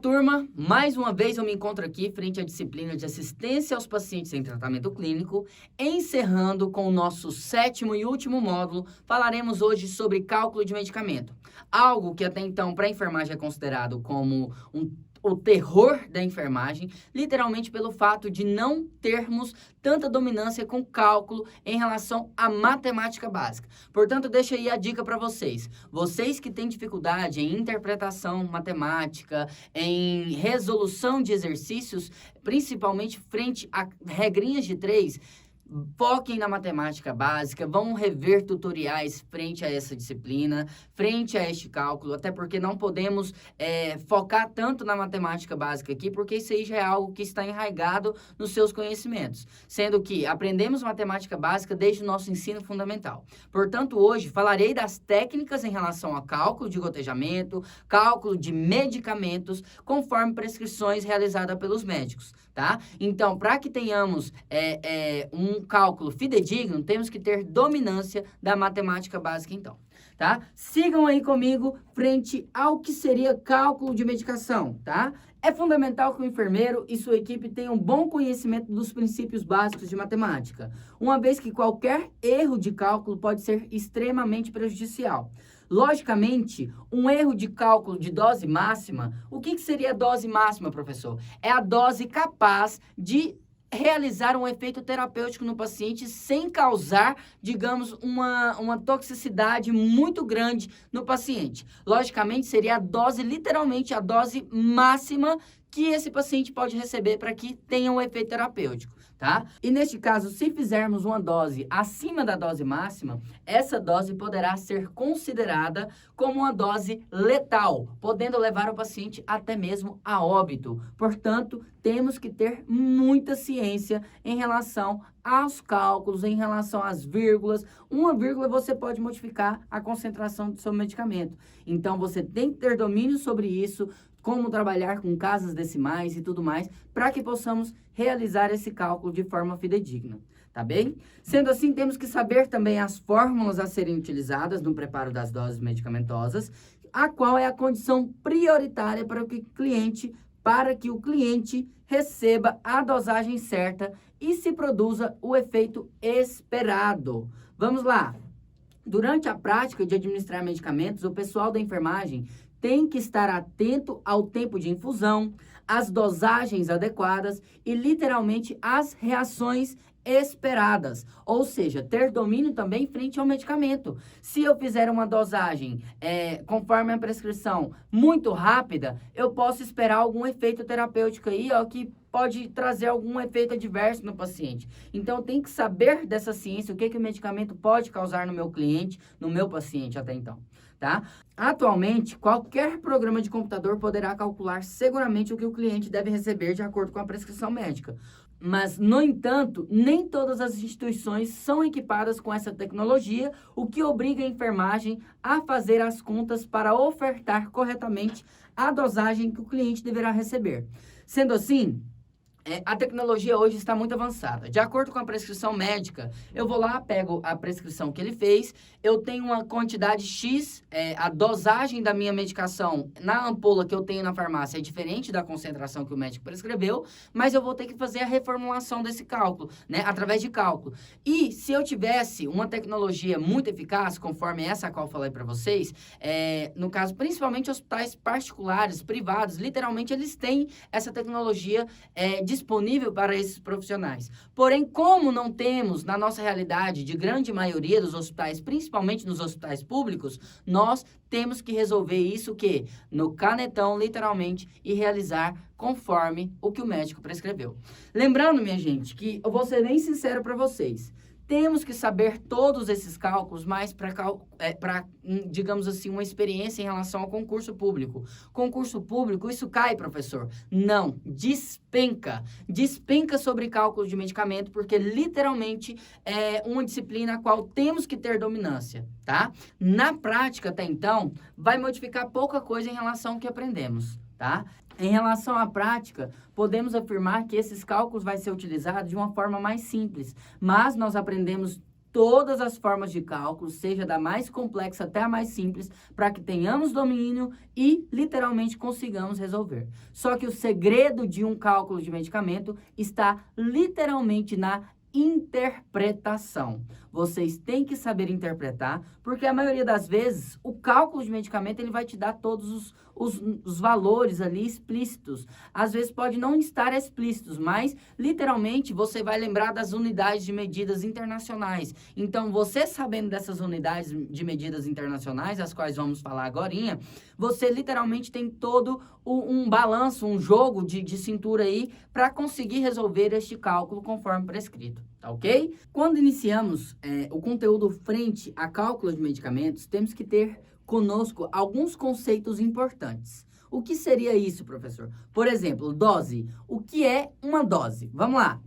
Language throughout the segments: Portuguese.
turma, mais uma vez eu me encontro aqui frente à disciplina de assistência aos pacientes em tratamento clínico, encerrando com o nosso 7º e último módulo. Falaremos hoje sobre cálculo de medicamento, algo que até então para a enfermagem é considerado como o terror da enfermagem, literalmente pelo fato de não termos tanta dominância com cálculo em relação à matemática básica. Portanto, deixa aí a dica para vocês. Vocês que têm dificuldade em interpretação matemática, em resolução de exercícios, principalmente frente a regrinhas de 3, foquem na matemática básica, vão rever tutoriais frente a essa disciplina, frente a este cálculo, até porque não podemos focar tanto na matemática básica aqui, porque isso aí já é algo que está enraizado nos seus conhecimentos, sendo que aprendemos matemática básica desde o nosso ensino fundamental. Portanto, hoje falarei das técnicas em relação a cálculo de gotejamento, cálculo de medicamentos, conforme prescrições realizadas pelos médicos, tá? Então, para que tenhamos um cálculo fidedigno, temos que ter dominância da matemática básica, então, tá? Sigam aí comigo frente ao que seria cálculo de medicação, tá? É fundamental que o enfermeiro e sua equipe tenham bom conhecimento dos princípios básicos de matemática, uma vez que qualquer erro de cálculo pode ser extremamente prejudicial. Logicamente, um erro de cálculo de dose máxima, o que seria a dose máxima, professor? É a dose capaz de realizar um efeito terapêutico no paciente sem causar, digamos, uma toxicidade muito grande no paciente. Logicamente, seria a dose, literalmente, a dose máxima que esse paciente pode receber para que tenha um efeito terapêutico, tá? E neste caso, se fizermos uma dose acima da dose máxima, essa dose poderá ser considerada como uma dose letal, podendo levar o paciente até mesmo a óbito. Portanto, temos que ter muita ciência em relação aos cálculos, em relação às vírgulas. Uma vírgula você pode modificar a concentração do seu medicamento. Então, você tem que ter domínio sobre isso, como trabalhar com casas decimais e tudo mais, para que possamos realizar esse cálculo de forma fidedigna, tá bem? Sendo assim, temos que saber também as fórmulas a serem utilizadas no preparo das doses medicamentosas, a qual é a condição prioritária para que o cliente receba a dosagem certa e se produza o efeito esperado. Vamos lá! Durante a prática de administrar medicamentos, o pessoal da enfermagem tem que estar atento ao tempo de infusão, às dosagens adequadas e, literalmente, às reações esperadas, ou seja, ter domínio também frente ao medicamento. Se eu fizer uma dosagem conforme a prescrição muito rápida, eu posso esperar algum efeito terapêutico aí, ó, que pode trazer algum efeito adverso no paciente. Então, tem que saber dessa ciência, o que o medicamento pode causar no meu cliente, no meu paciente até então, tá? Atualmente, qualquer programa de computador poderá calcular seguramente o que o cliente deve receber de acordo com a prescrição médica. Mas, no entanto, nem todas as instituições são equipadas com essa tecnologia, o que obriga a enfermagem a fazer as contas para ofertar corretamente a dosagem que o cliente deverá receber. Sendo assim, a tecnologia hoje está muito avançada. De acordo com a prescrição médica, eu vou lá, pego a prescrição que ele fez, eu tenho uma quantidade X, a dosagem da minha medicação na ampola que eu tenho na farmácia é diferente da concentração que o médico prescreveu, mas eu vou ter que fazer a reformulação desse cálculo, né, através de cálculo. E se eu tivesse uma tecnologia muito eficaz, conforme essa a qual eu falei para vocês, no caso, principalmente hospitais particulares, privados, literalmente eles têm essa tecnologia disponível para esses profissionais. Porém, como não temos, na nossa realidade, de grande maioria dos hospitais, principalmente nos hospitais públicos, nós temos que resolver isso no canetão, literalmente, e realizar conforme o que o médico prescreveu. Lembrando, minha gente, que eu vou ser bem sincero para vocês. Temos que saber todos esses cálculos, mais para, digamos assim, uma experiência em relação ao concurso público. Concurso público, isso cai, professor? Não, despenca. Despenca sobre cálculo de medicamento, porque literalmente é uma disciplina a qual temos que ter dominância, tá? Na prática, até então, vai modificar pouca coisa em relação ao que aprendemos, tá? Em relação à prática, podemos afirmar que esses cálculos vão ser utilizados de uma forma mais simples, mas nós aprendemos todas as formas de cálculo, seja da mais complexa até a mais simples, para que tenhamos domínio e literalmente consigamos resolver. Só que o segredo de um cálculo de medicamento está literalmente na interpretação. Vocês têm que saber interpretar, porque a maioria das vezes o cálculo de medicamento ele vai te dar todos os valores ali explícitos. Às vezes pode não estar explícitos, mas literalmente você vai lembrar das unidades de medidas internacionais. Então, você sabendo dessas unidades de medidas internacionais, as quais vamos falar agorinha, você literalmente tem todo um balanço, um jogo de cintura aí para conseguir resolver este cálculo conforme prescrito, tá ok? Quando iniciamos o conteúdo frente a cálculo de medicamentos, temos que ter conosco alguns conceitos importantes. O que seria isso, professor? Por exemplo, dose. O que é uma dose? Vamos lá.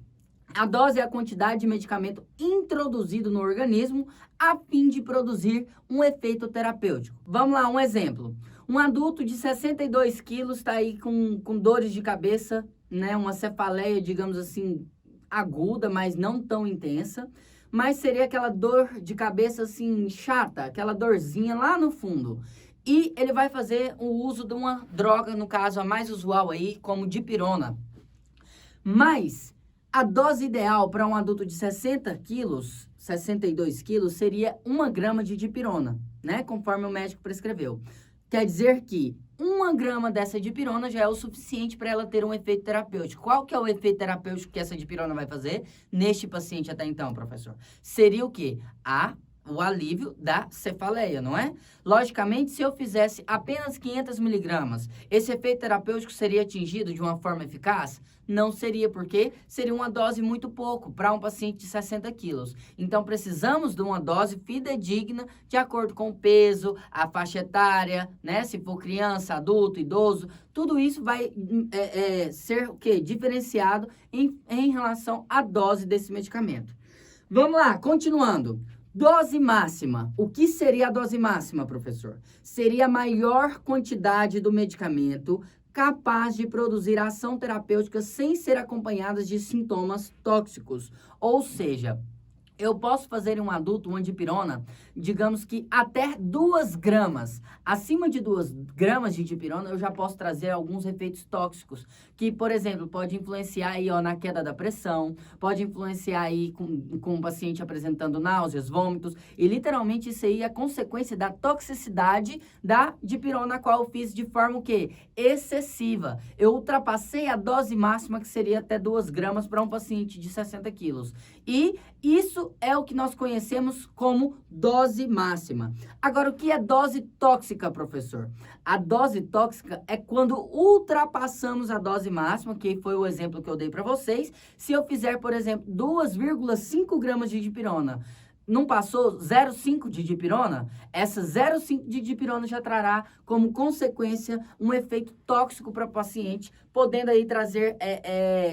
A dose é a quantidade de medicamento introduzido no organismo a fim de produzir um efeito terapêutico. Vamos lá, um exemplo. Um adulto de 62 quilos está aí com dores de cabeça, né? Uma cefaleia, digamos assim, aguda, mas não tão intensa. Mas seria aquela dor de cabeça, assim, chata, aquela dorzinha lá no fundo. E ele vai fazer o uso de uma droga, no caso, a mais usual aí, como dipirona. Mas a dose ideal para um adulto de 60 quilos, 62 quilos, seria 1 grama de dipirona, né? Conforme o médico prescreveu. Quer dizer que 1 grama dessa dipirona já é o suficiente para ela ter um efeito terapêutico. Qual que é o efeito terapêutico que essa dipirona vai fazer neste paciente até então, professor? Seria o quê? O alívio da cefaleia, não é? Logicamente, se eu fizesse apenas 500 miligramas, esse efeito terapêutico seria atingido de uma forma eficaz? Não seria, porque seria uma dose muito pouco para um paciente de 60 quilos. Então, precisamos de uma dose fidedigna de acordo com o peso, a faixa etária, né? Se for criança, adulto, idoso, tudo isso vai ser o quê? Diferenciado em relação à dose desse medicamento. Vamos lá, continuando. Dose máxima. O que seria a dose máxima, professor? Seria a maior quantidade do medicamento capaz de produzir ação terapêutica sem ser acompanhada de sintomas tóxicos. Ou seja, eu posso fazer em um adulto uma dipirona, digamos que até 2 gramas. Acima de 2 gramas de dipirona, eu já posso trazer alguns efeitos tóxicos, que, por exemplo, pode influenciar aí, ó, na queda da pressão, pode influenciar aí com o paciente apresentando náuseas, vômitos, e literalmente isso aí é consequência da toxicidade da dipirona, a qual eu fiz de forma o quê? Excessiva. Eu ultrapassei a dose máxima, que seria até 2 gramas para um paciente de 60 quilos. E isso é o que nós conhecemos como dose máxima. Agora, o que é dose tóxica, professor? A dose tóxica é quando ultrapassamos a dose máxima, que foi o exemplo que eu dei para vocês. Se eu fizer, por exemplo, 2,5 gramas de dipirona, não passou 0,5 de dipirona? Essa 0,5 de dipirona já trará como consequência um efeito tóxico para o paciente, podendo aí trazer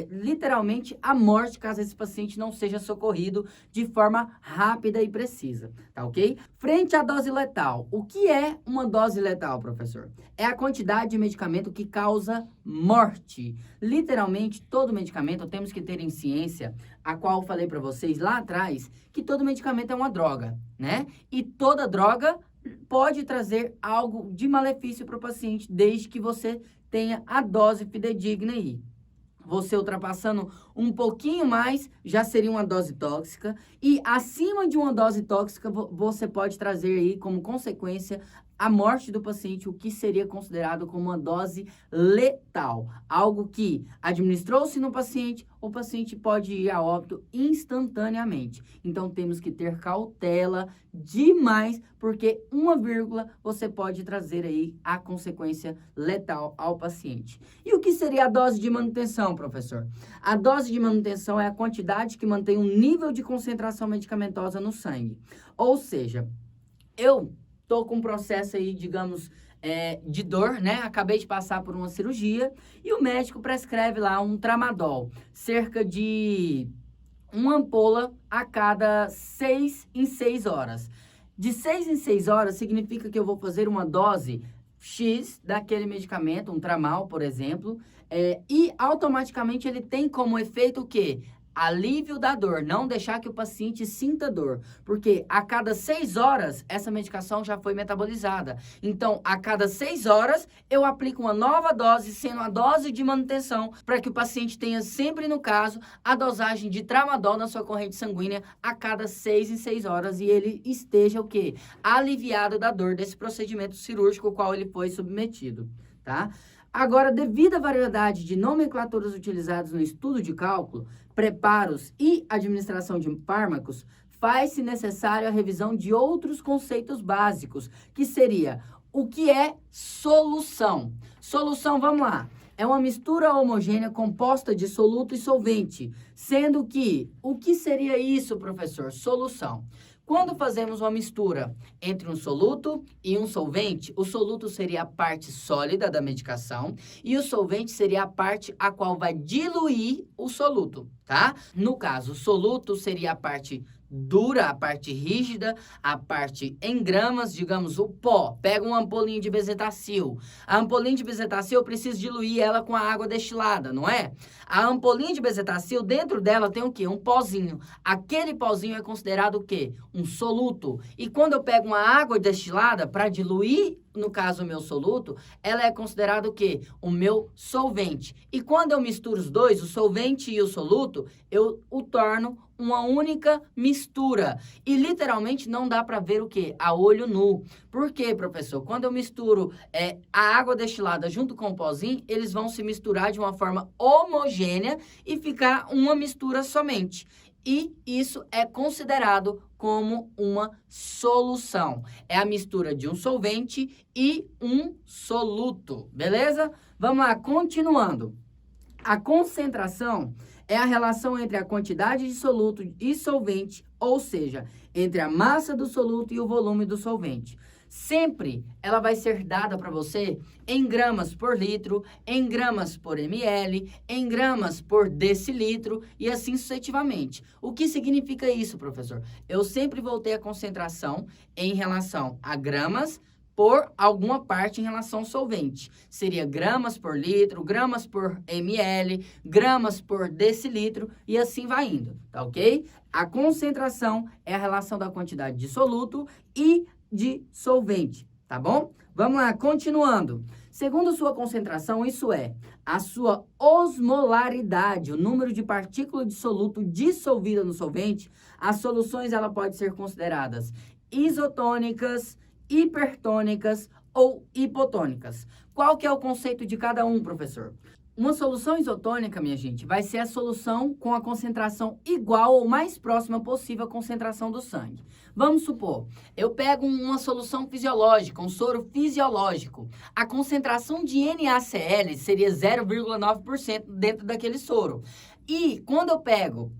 literalmente a morte, caso esse paciente não seja socorrido de forma rápida e precisa, tá ok? Frente à dose letal, o que é uma dose letal, professor? É a quantidade de medicamento que causa morte. Literalmente, todo medicamento, temos que ter em ciência, a qual eu falei para vocês lá atrás, que todo medicamento é uma droga, né? E toda droga pode trazer algo de malefício para o paciente, desde que você tenha a dose fidedigna aí. Você ultrapassando um pouquinho mais, já seria uma dose tóxica. E acima de uma dose tóxica, você pode trazer aí como consequência a morte do paciente, o que seria considerado como uma dose letal. Algo que administrou-se no paciente, o paciente pode ir a óbito instantaneamente. Então, temos que ter cautela demais, porque 1 vírgula você pode trazer aí a consequência letal ao paciente. E o que seria a dose de manutenção, professor? A dose de manutenção é a quantidade que mantém um nível de concentração medicamentosa no sangue. Ou seja, eu estou com um processo aí, digamos, de dor, né? Acabei de passar por uma cirurgia e o médico prescreve lá um tramadol, cerca de 1 ampola a cada 6 em 6 horas. De 6 em 6 horas significa que eu vou fazer uma dose X daquele medicamento, um tramal, por exemplo, e automaticamente ele tem como efeito o quê? alívio da dor, não deixar que o paciente sinta dor, porque a cada 6 horas essa medicação já foi metabolizada. Então, a cada 6 horas eu aplico uma nova dose, sendo a dose de manutenção, para que o paciente tenha sempre, no caso, a dosagem de tramadol na sua corrente sanguínea a cada 6 em 6 horas e ele esteja o quê? Aliviado da dor desse procedimento cirúrgico ao qual ele foi submetido, tá? Agora, devido à variedade de nomenclaturas utilizadas no estudo de cálculo, preparos e administração de fármacos, faz-se necessário a revisão de outros conceitos básicos, que seria o que é solução. Solução, vamos lá, é uma mistura homogênea composta de soluto e solvente, sendo que, o que seria isso, professor? Solução. Quando fazemos uma mistura entre um soluto e um solvente, o soluto seria a parte sólida da medicação e o solvente seria a parte a qual vai diluir o soluto, tá? No caso, o soluto seria a parte dura, a parte rígida, a parte em gramas, digamos, o pó. Pega uma ampolinha de bezetacil. A ampolinha de bezetacil, eu preciso diluir ela com a água destilada, não é? A ampolinha de bezetacil, dentro dela tem o quê? Um pozinho. Aquele pozinho é considerado o quê? Um soluto. E quando eu pego uma água destilada para diluir, no caso o meu soluto, ela é considerada o quê? O meu solvente. E quando eu misturo os dois, o solvente e o soluto, eu o torno uma única mistura. E literalmente não dá para ver o quê? A olho nu. Por quê, professor? Quando eu misturo a água destilada junto com o pozinho, eles vão se misturar de uma forma homogênea e ficar uma mistura somente. E isso é considerado como uma solução. É a mistura de um solvente e um soluto, beleza? Vamos lá, continuando. A concentração é a relação entre a quantidade de soluto e solvente, ou seja, entre a massa do soluto e o volume do solvente. Sempre ela vai ser dada para você em gramas por litro, em gramas por ml, em gramas por decilitro e assim sucessivamente. O que significa isso, professor? Eu sempre vou ter a concentração em relação a gramas por alguma parte em relação ao solvente. Seria gramas por litro, gramas por ml, gramas por decilitro e assim vai indo, tá ok? A concentração é a relação da quantidade de soluto e de solvente, tá bom? Vamos lá, continuando. Segundo sua concentração, isso é a sua osmolaridade, o número de partículas de soluto dissolvida no solvente, as soluções ela pode ser consideradas isotônicas, hipertônicas ou hipotônicas. Qual que é o conceito de cada um, professor? Uma solução isotônica, minha gente, vai ser a solução com a concentração igual ou mais próxima possível à concentração do sangue. Vamos supor, eu pego uma solução fisiológica, um soro fisiológico. A concentração de NaCl seria 0,9% dentro daquele soro. E quando eu pego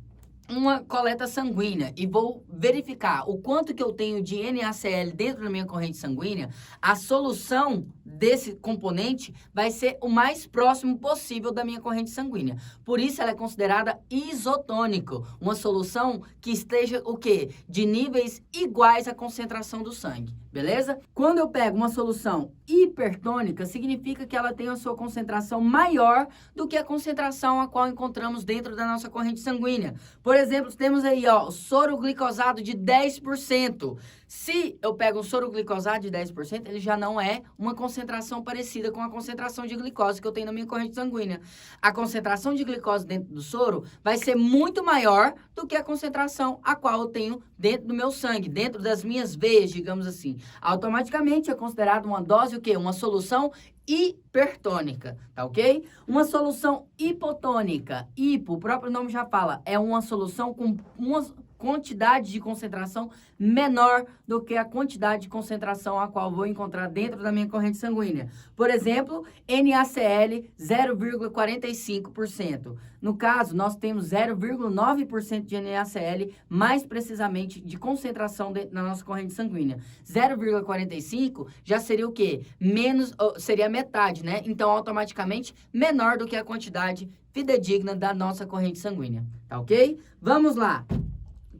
uma coleta sanguínea e vou verificar o quanto que eu tenho de NaCl dentro da minha corrente sanguínea, a solução desse componente vai ser o mais próximo possível da minha corrente sanguínea. Por isso ela é considerada isotônico, uma solução que esteja o quê? De níveis iguais à concentração do sangue, beleza? Quando eu pego uma solução hipertônica, significa que ela tem a sua concentração maior do que a concentração a qual encontramos dentro da nossa corrente sanguínea. Por exemplo, temos aí, ó, soro glicosado de 10%. Se eu pego um soro glicosado de 10%, ele já não é uma concentração parecida com a concentração de glicose que eu tenho na minha corrente sanguínea. A concentração de glicose dentro do soro vai ser muito maior do que a concentração a qual eu tenho dentro do meu sangue, dentro das minhas veias, digamos assim. Automaticamente é considerado uma dose o quê? Uma solução hipertônica, tá ok? Uma solução hipotônica, hipo, o próprio nome já fala, é uma solução com uma quantidade de concentração menor do que a quantidade de concentração a qual vou encontrar dentro da minha corrente sanguínea. Por exemplo, NaCl 0,45%. No caso, nós temos 0,9% de NaCl, mais precisamente de concentração na nossa corrente sanguínea. 0,45 já seria o quê? Seria metade, né? Então, automaticamente, menor do que a quantidade fidedigna da nossa corrente sanguínea, tá ok? Vamos lá!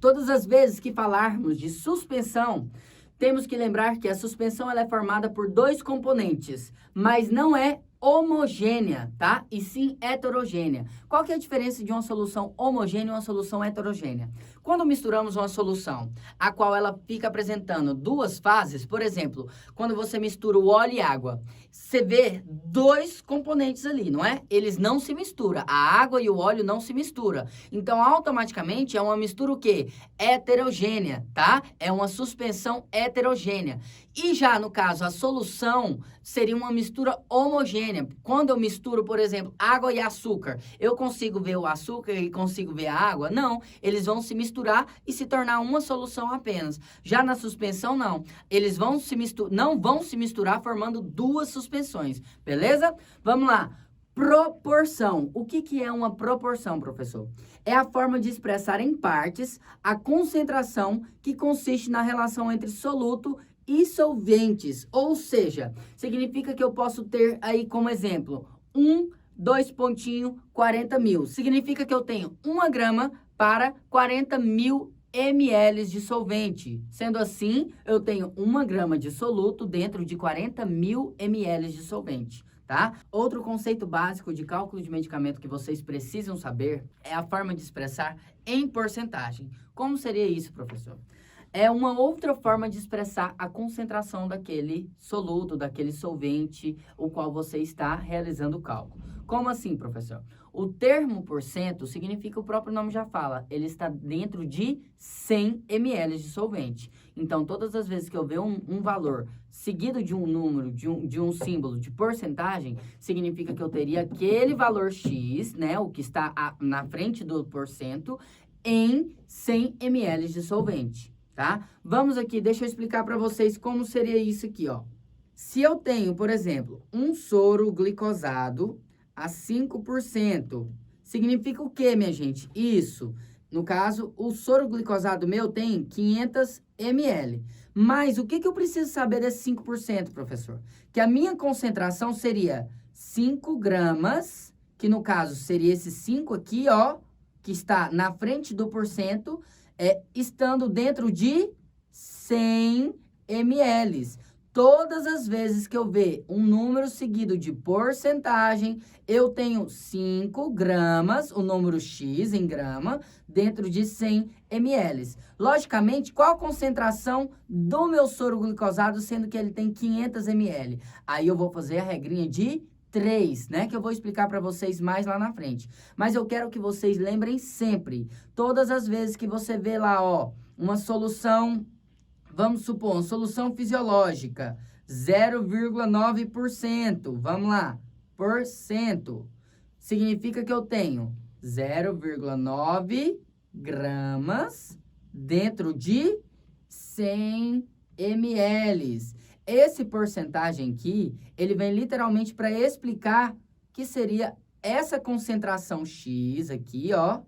Todas as vezes que falarmos de suspensão, temos que lembrar que a suspensão ela é formada por dois componentes, mas não é homogênea, tá? E sim heterogênea. Qual que é a diferença de uma solução homogênea e uma solução heterogênea? Quando misturamos uma solução, a qual ela fica apresentando duas fases, por exemplo, quando você mistura o óleo e água, você vê dois componentes ali, não é? Eles não se misturam. A água e o óleo não se misturam. Então, automaticamente, é uma mistura o quê? Heterogênea, tá? É uma suspensão heterogênea. E já, no caso, a solução seria uma mistura homogênea. Quando eu misturo, por exemplo, água e açúcar, eu consigo ver o açúcar e consigo ver a água? Não, eles vão se misturar e se tornar uma solução apenas. Já na suspensão, não. Eles vão não vão se misturar formando duas suspensões, beleza? Vamos lá. Proporção. O que é uma proporção, professor? É a forma de expressar em partes a concentração que consiste na relação entre soluto e solventes. Ou seja, significa que eu posso ter aí como exemplo 40 mil. Significa que eu tenho 1 grama para 40 mil ml de solvente. Sendo assim, eu tenho 1 grama de soluto dentro de 40 mil ml de solvente. Tá? Outro conceito básico de cálculo de medicamento que vocês precisam saber é a forma de expressar em porcentagem. Como seria isso, professor? É uma outra forma de expressar a concentração daquele soluto, daquele solvente, o qual você está realizando o cálculo. Como assim, professor? O termo porcento significa, o próprio nome já fala, ele está dentro de 100 ml de solvente. Então, todas as vezes que eu ver um valor seguido de um número, de um símbolo de porcentagem, significa que eu teria aquele valor X, né, o que está na frente do porcento, em 100 ml de solvente. Tá? Vamos aqui, deixa eu explicar para vocês como seria isso aqui, ó. Se eu tenho, por exemplo, um soro glicosado a 5%, significa o quê, minha gente? Isso, no caso, o soro glicosado meu tem 500 ml. Mas o que eu preciso saber desse 5%, professor? Que a minha concentração seria 5 gramas, que no caso seria esse 5 aqui, ó, que está na frente do porcento, estando dentro de 100 ml. Todas as vezes que eu ver um número seguido de porcentagem, eu tenho 5 gramas, o número X em grama, dentro de 100 ml. Logicamente, qual a concentração do meu soro glicosado, sendo que ele tem 500 ml? Aí eu vou fazer a regrinha de 3, né? Que eu vou explicar para vocês mais lá na frente. Mas eu quero que vocês lembrem sempre, todas as vezes que você vê lá, ó, uma solução, vamos supor, uma solução fisiológica, 0,9%, vamos lá, por cento, significa que eu tenho 0,9 gramas dentro de 100 ml. Esse porcentagem aqui, ele vem literalmente para explicar que seria essa concentração X aqui, ó,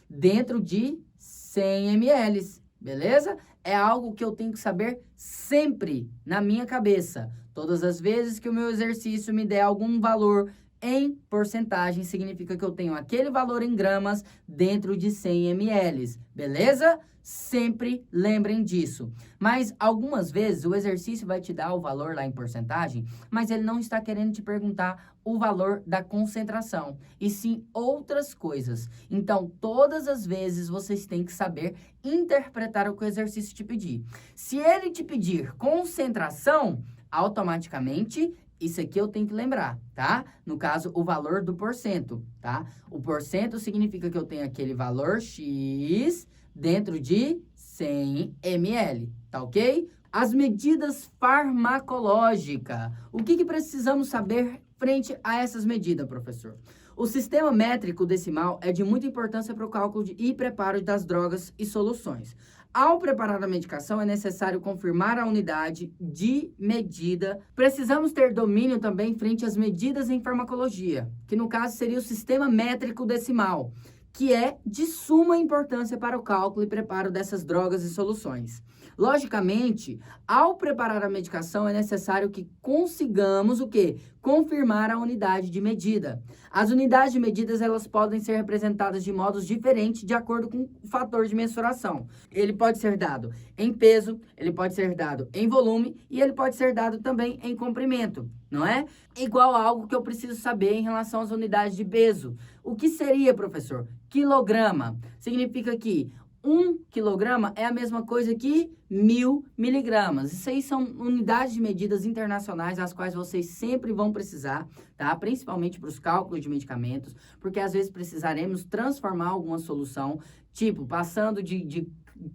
dentro de 100 ml, beleza? É algo que eu tenho que saber sempre na minha cabeça. Todas as vezes que o meu exercício me der algum valor em porcentagem, significa que eu tenho aquele valor em gramas dentro de 100 ml, beleza? Sempre lembrem disso. Mas algumas vezes o exercício vai te dar o valor lá em porcentagem, mas ele não está querendo te perguntar o valor da concentração, e sim outras coisas. Então, todas as vezes vocês têm que saber interpretar o que o exercício te pedir. Se ele te pedir concentração, automaticamente isso aqui eu tenho que lembrar, tá? No caso, o valor do porcento, tá? O porcento significa que eu tenho aquele valor X dentro de 100 ml, tá ok? As medidas farmacológicas. O que precisamos saber frente a essas medidas, professor? O sistema métrico decimal é de muita importância para o cálculo e preparo das drogas e soluções. Ao preparar a medicação, é necessário confirmar a unidade de medida. Precisamos ter domínio também frente às medidas em farmacologia, que no caso seria o sistema métrico decimal, que é de suma importância para o cálculo e preparo dessas drogas e soluções. Logicamente, ao preparar a medicação, é necessário que consigamos o quê? confirmar a unidade de medida. As unidades de medidas, elas podem ser representadas de modos diferentes de acordo com o fator de mensuração. Ele pode ser dado em peso, ele pode ser dado em volume e ele pode ser dado também em comprimento, não é? Igual a algo que eu preciso saber em relação às unidades de peso. O que seria, professor? Quilograma. Significa que 1 quilograma é a mesma coisa que 1000 miligramas. Isso aí são unidades de medidas internacionais, as quais vocês sempre vão precisar, tá? Principalmente para os cálculos de medicamentos, porque às vezes precisaremos transformar alguma solução, tipo, passando de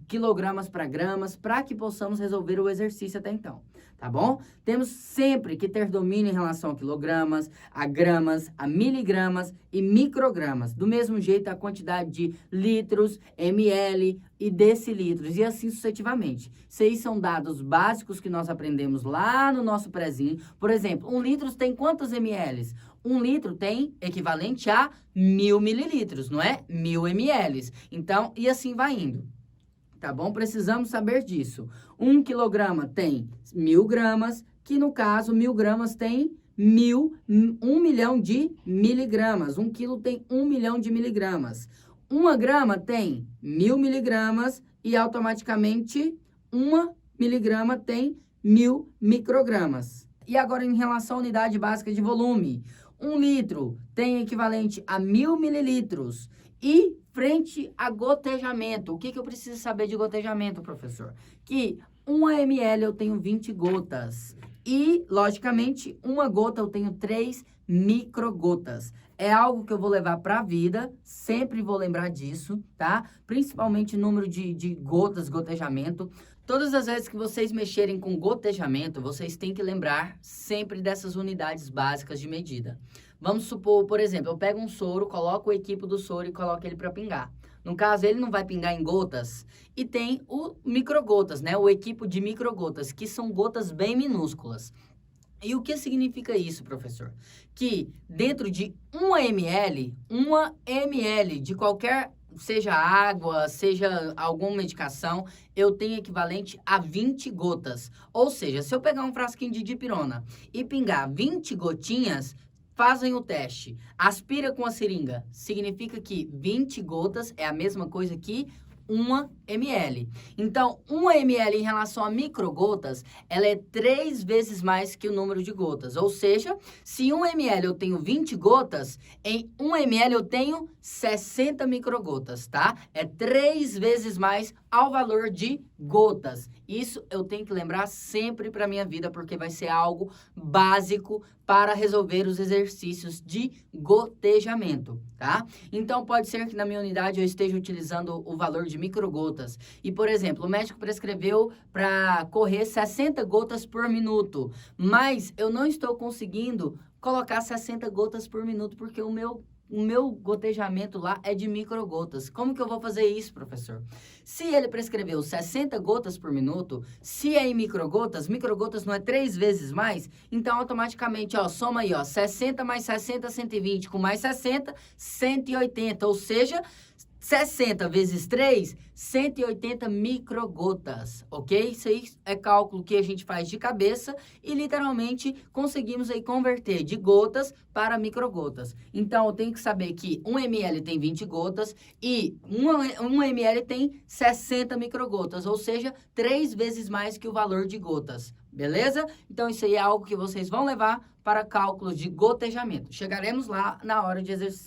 quilogramas para gramas, para que possamos resolver o exercício até então, tá bom? Temos sempre que ter domínio em relação a quilogramas, a gramas, a miligramas e microgramas. Do mesmo jeito, a quantidade de litros, ml e decilitros, e assim sucessivamente. Isso aí são dados básicos que nós aprendemos lá no nosso prezinho. Por exemplo, 1 litro tem quantos ml? 1 litro tem equivalente a 1000 mililitros, não é? 1000 ml. Então, e assim vai indo. Tá bom? Precisamos saber disso. 1 quilograma tem 1000 gramas, que no caso, 1000 gramas tem 1 milhão de miligramas. 1 quilo tem 1 milhão de miligramas. 1 grama tem 1000 miligramas e automaticamente 1 miligrama tem 1000 microgramas. E agora em relação à unidade básica de volume. 1 litro tem equivalente a 1000 mililitros. E frente a gotejamento, o que eu preciso saber de gotejamento, professor? Que 1 ml eu tenho 20 gotas e, logicamente, 1 gota eu tenho 3 microgotas. É algo que eu vou levar para a vida, sempre vou lembrar disso, tá? Principalmente número de gotas, gotejamento. Todas as vezes que vocês mexerem com gotejamento, vocês têm que lembrar sempre dessas unidades básicas de medida. Vamos supor, por exemplo, eu pego um soro, coloco o equipo do soro e coloco ele para pingar. No caso, ele não vai pingar em gotas e tem o microgotas, né? O equipo de microgotas, que são gotas bem minúsculas. E o que significa isso, professor? Que dentro de 1 ml de qualquer, seja água, seja alguma medicação, eu tenho equivalente a 20 gotas. Ou seja, se eu pegar um frasquinho de dipirona e pingar 20 gotinhas, fazem o teste. Aspira com a seringa. Significa que 20 gotas é a mesma coisa que 1 ml. Então, 1 ml em relação a microgotas, ela é 3 vezes mais que o número de gotas. Ou seja, se 1 ml eu tenho 20 gotas, em 1 ml eu tenho 60 microgotas, tá? É 3 vezes mais ao valor de gotas. Isso eu tenho que lembrar sempre para minha vida, porque vai ser algo básico para resolver os exercícios de gotejamento, tá? Então, pode ser que na minha unidade eu esteja utilizando o valor de microgotas. E, por exemplo, o médico prescreveu para correr 60 gotas por minuto, mas eu não estou conseguindo colocar 60 gotas por minuto, porque o meu gotejamento lá é de microgotas. Como que eu vou fazer isso, professor? Se ele prescreveu 60 gotas por minuto, se é em microgotas não é 3 vezes mais, então automaticamente, ó, soma aí, ó, 60 mais 60, 120, com mais 60, 180, ou seja, 60 vezes 3, 180 microgotas, ok? Isso aí é cálculo que a gente faz de cabeça e literalmente conseguimos aí converter de gotas para microgotas. Então, eu tenho que saber que 1 ml tem 20 gotas e 1 ml tem 60 microgotas, ou seja, 3 vezes mais que o valor de gotas, beleza? Então, isso aí é algo que vocês vão levar para cálculos de gotejamento. Chegaremos lá na hora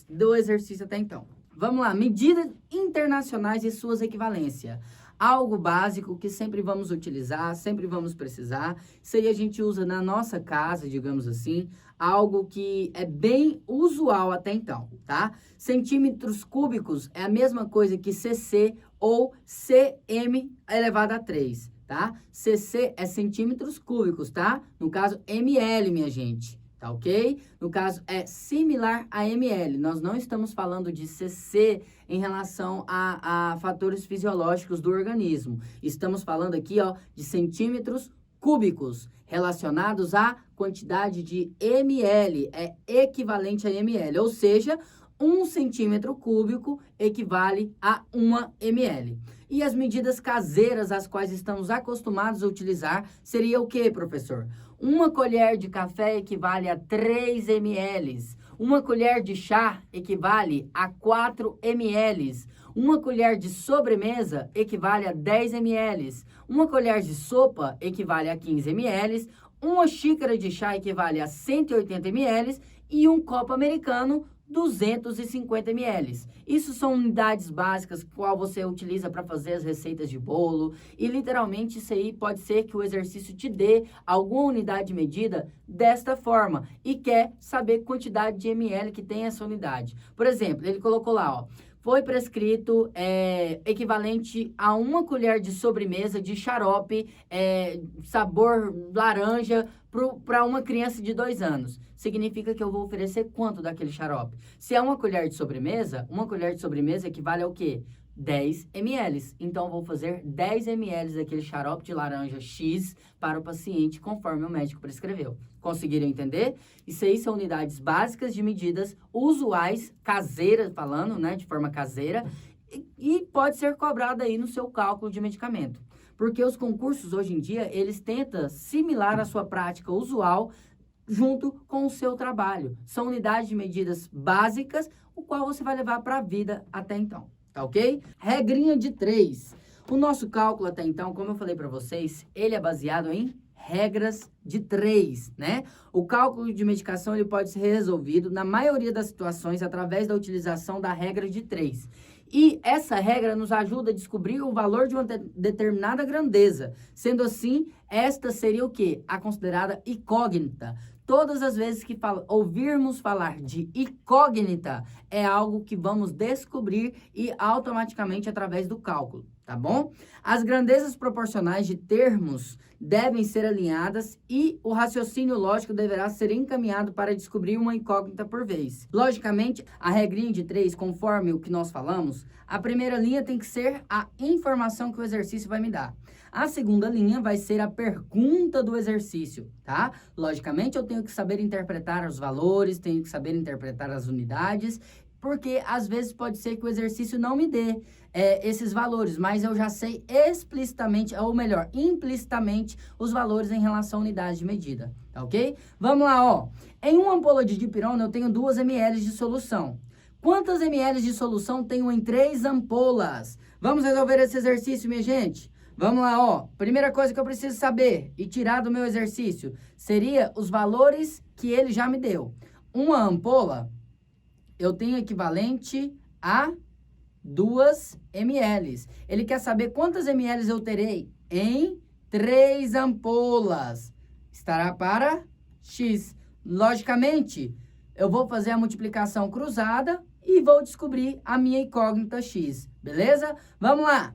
do exercício até então. Vamos lá, medidas internacionais e suas equivalências. Algo básico que sempre vamos utilizar, sempre vamos precisar. Isso aí a gente usa na nossa casa, digamos assim. Algo que é bem usual até então, tá? Centímetros cúbicos é a mesma coisa que cc ou cm elevado a 3, tá? cc é centímetros cúbicos, tá? No caso, ml, minha gente. Tá ok? No caso, é similar a ml. Nós não estamos falando de cc em relação a fatores fisiológicos do organismo. Estamos falando aqui, ó, de centímetros cúbicos relacionados à quantidade de ml. É equivalente a ml. Ou seja, 1 centímetro cúbico equivale a 1 ml. E as medidas caseiras às quais estamos acostumados a utilizar seria o que, professor? 1 colher de café equivale a 3 ml. 1 colher de chá equivale a 4 ml. 1 colher de sobremesa equivale a 10 ml. 1 colher de sopa equivale a 15 ml. 1 xícara de chá equivale a 180 ml. E 1 copo americano, 250 ml. Isso são unidades básicas que você utiliza para fazer as receitas de bolo. E literalmente isso aí pode ser que o exercício te dê alguma unidade de medida desta forma. E quer saber quantidade de ml que tem essa unidade. Por exemplo, ele colocou lá, ó. Foi prescrito equivalente a 1 colher de sobremesa de xarope sabor laranja para uma criança de 2 anos. Significa que eu vou oferecer quanto daquele xarope? Se é 1 colher de sobremesa, 1 colher de sobremesa equivale ao quê? 10 ml. Então, eu vou fazer 10 ml daquele xarope de laranja X para o paciente, conforme o médico prescreveu. Conseguiram entender? Isso aí são unidades básicas de medidas usuais, caseiras, falando, né, de forma caseira, e pode ser cobrada aí no seu cálculo de medicamento. Porque os concursos, hoje em dia, eles tentam similar a sua prática usual junto com o seu trabalho. São unidades de medidas básicas, o qual você vai levar para a vida até então. Tá ok? Regrinha de 3. O nosso cálculo até então, como eu falei para vocês, ele é baseado em regras de 3, né? O cálculo de medicação ele pode ser resolvido, na maioria das situações, através da utilização da regra de 3. E essa regra nos ajuda a descobrir o valor de uma determinada grandeza. Sendo assim, esta seria o quê? A considerada incógnita. Todas as vezes que ouvirmos falar de incógnita, é algo que vamos descobrir e automaticamente através do cálculo, tá bom? As grandezas proporcionais de termos devem ser alinhadas e o raciocínio lógico deverá ser encaminhado para descobrir uma incógnita por vez. Logicamente, a regrinha de 3, conforme o que nós falamos, a primeira linha tem que ser a informação que o exercício vai me dar. A segunda linha vai ser a pergunta do exercício, tá? Logicamente, eu tenho que saber interpretar os valores, tenho que saber interpretar as unidades, porque às vezes pode ser que o exercício não me dê esses valores, mas eu já sei explicitamente, ou melhor, implicitamente, os valores em relação a unidades de medida, tá ok? Vamos lá, ó. Em uma ampola de dipirona, eu tenho 2 ml de solução. Quantas ml de solução tenho em 3 ampolas? Vamos resolver esse exercício, minha gente? Vamos lá, ó. Primeira coisa que eu preciso saber e tirar do meu exercício seria os valores que ele já me deu. Uma ampola, eu tenho equivalente a 2 ml. Ele quer saber quantas ml eu terei em 3 ampolas. Estará para X. Logicamente, eu vou fazer a multiplicação cruzada e vou descobrir a minha incógnita X. Beleza? Vamos lá.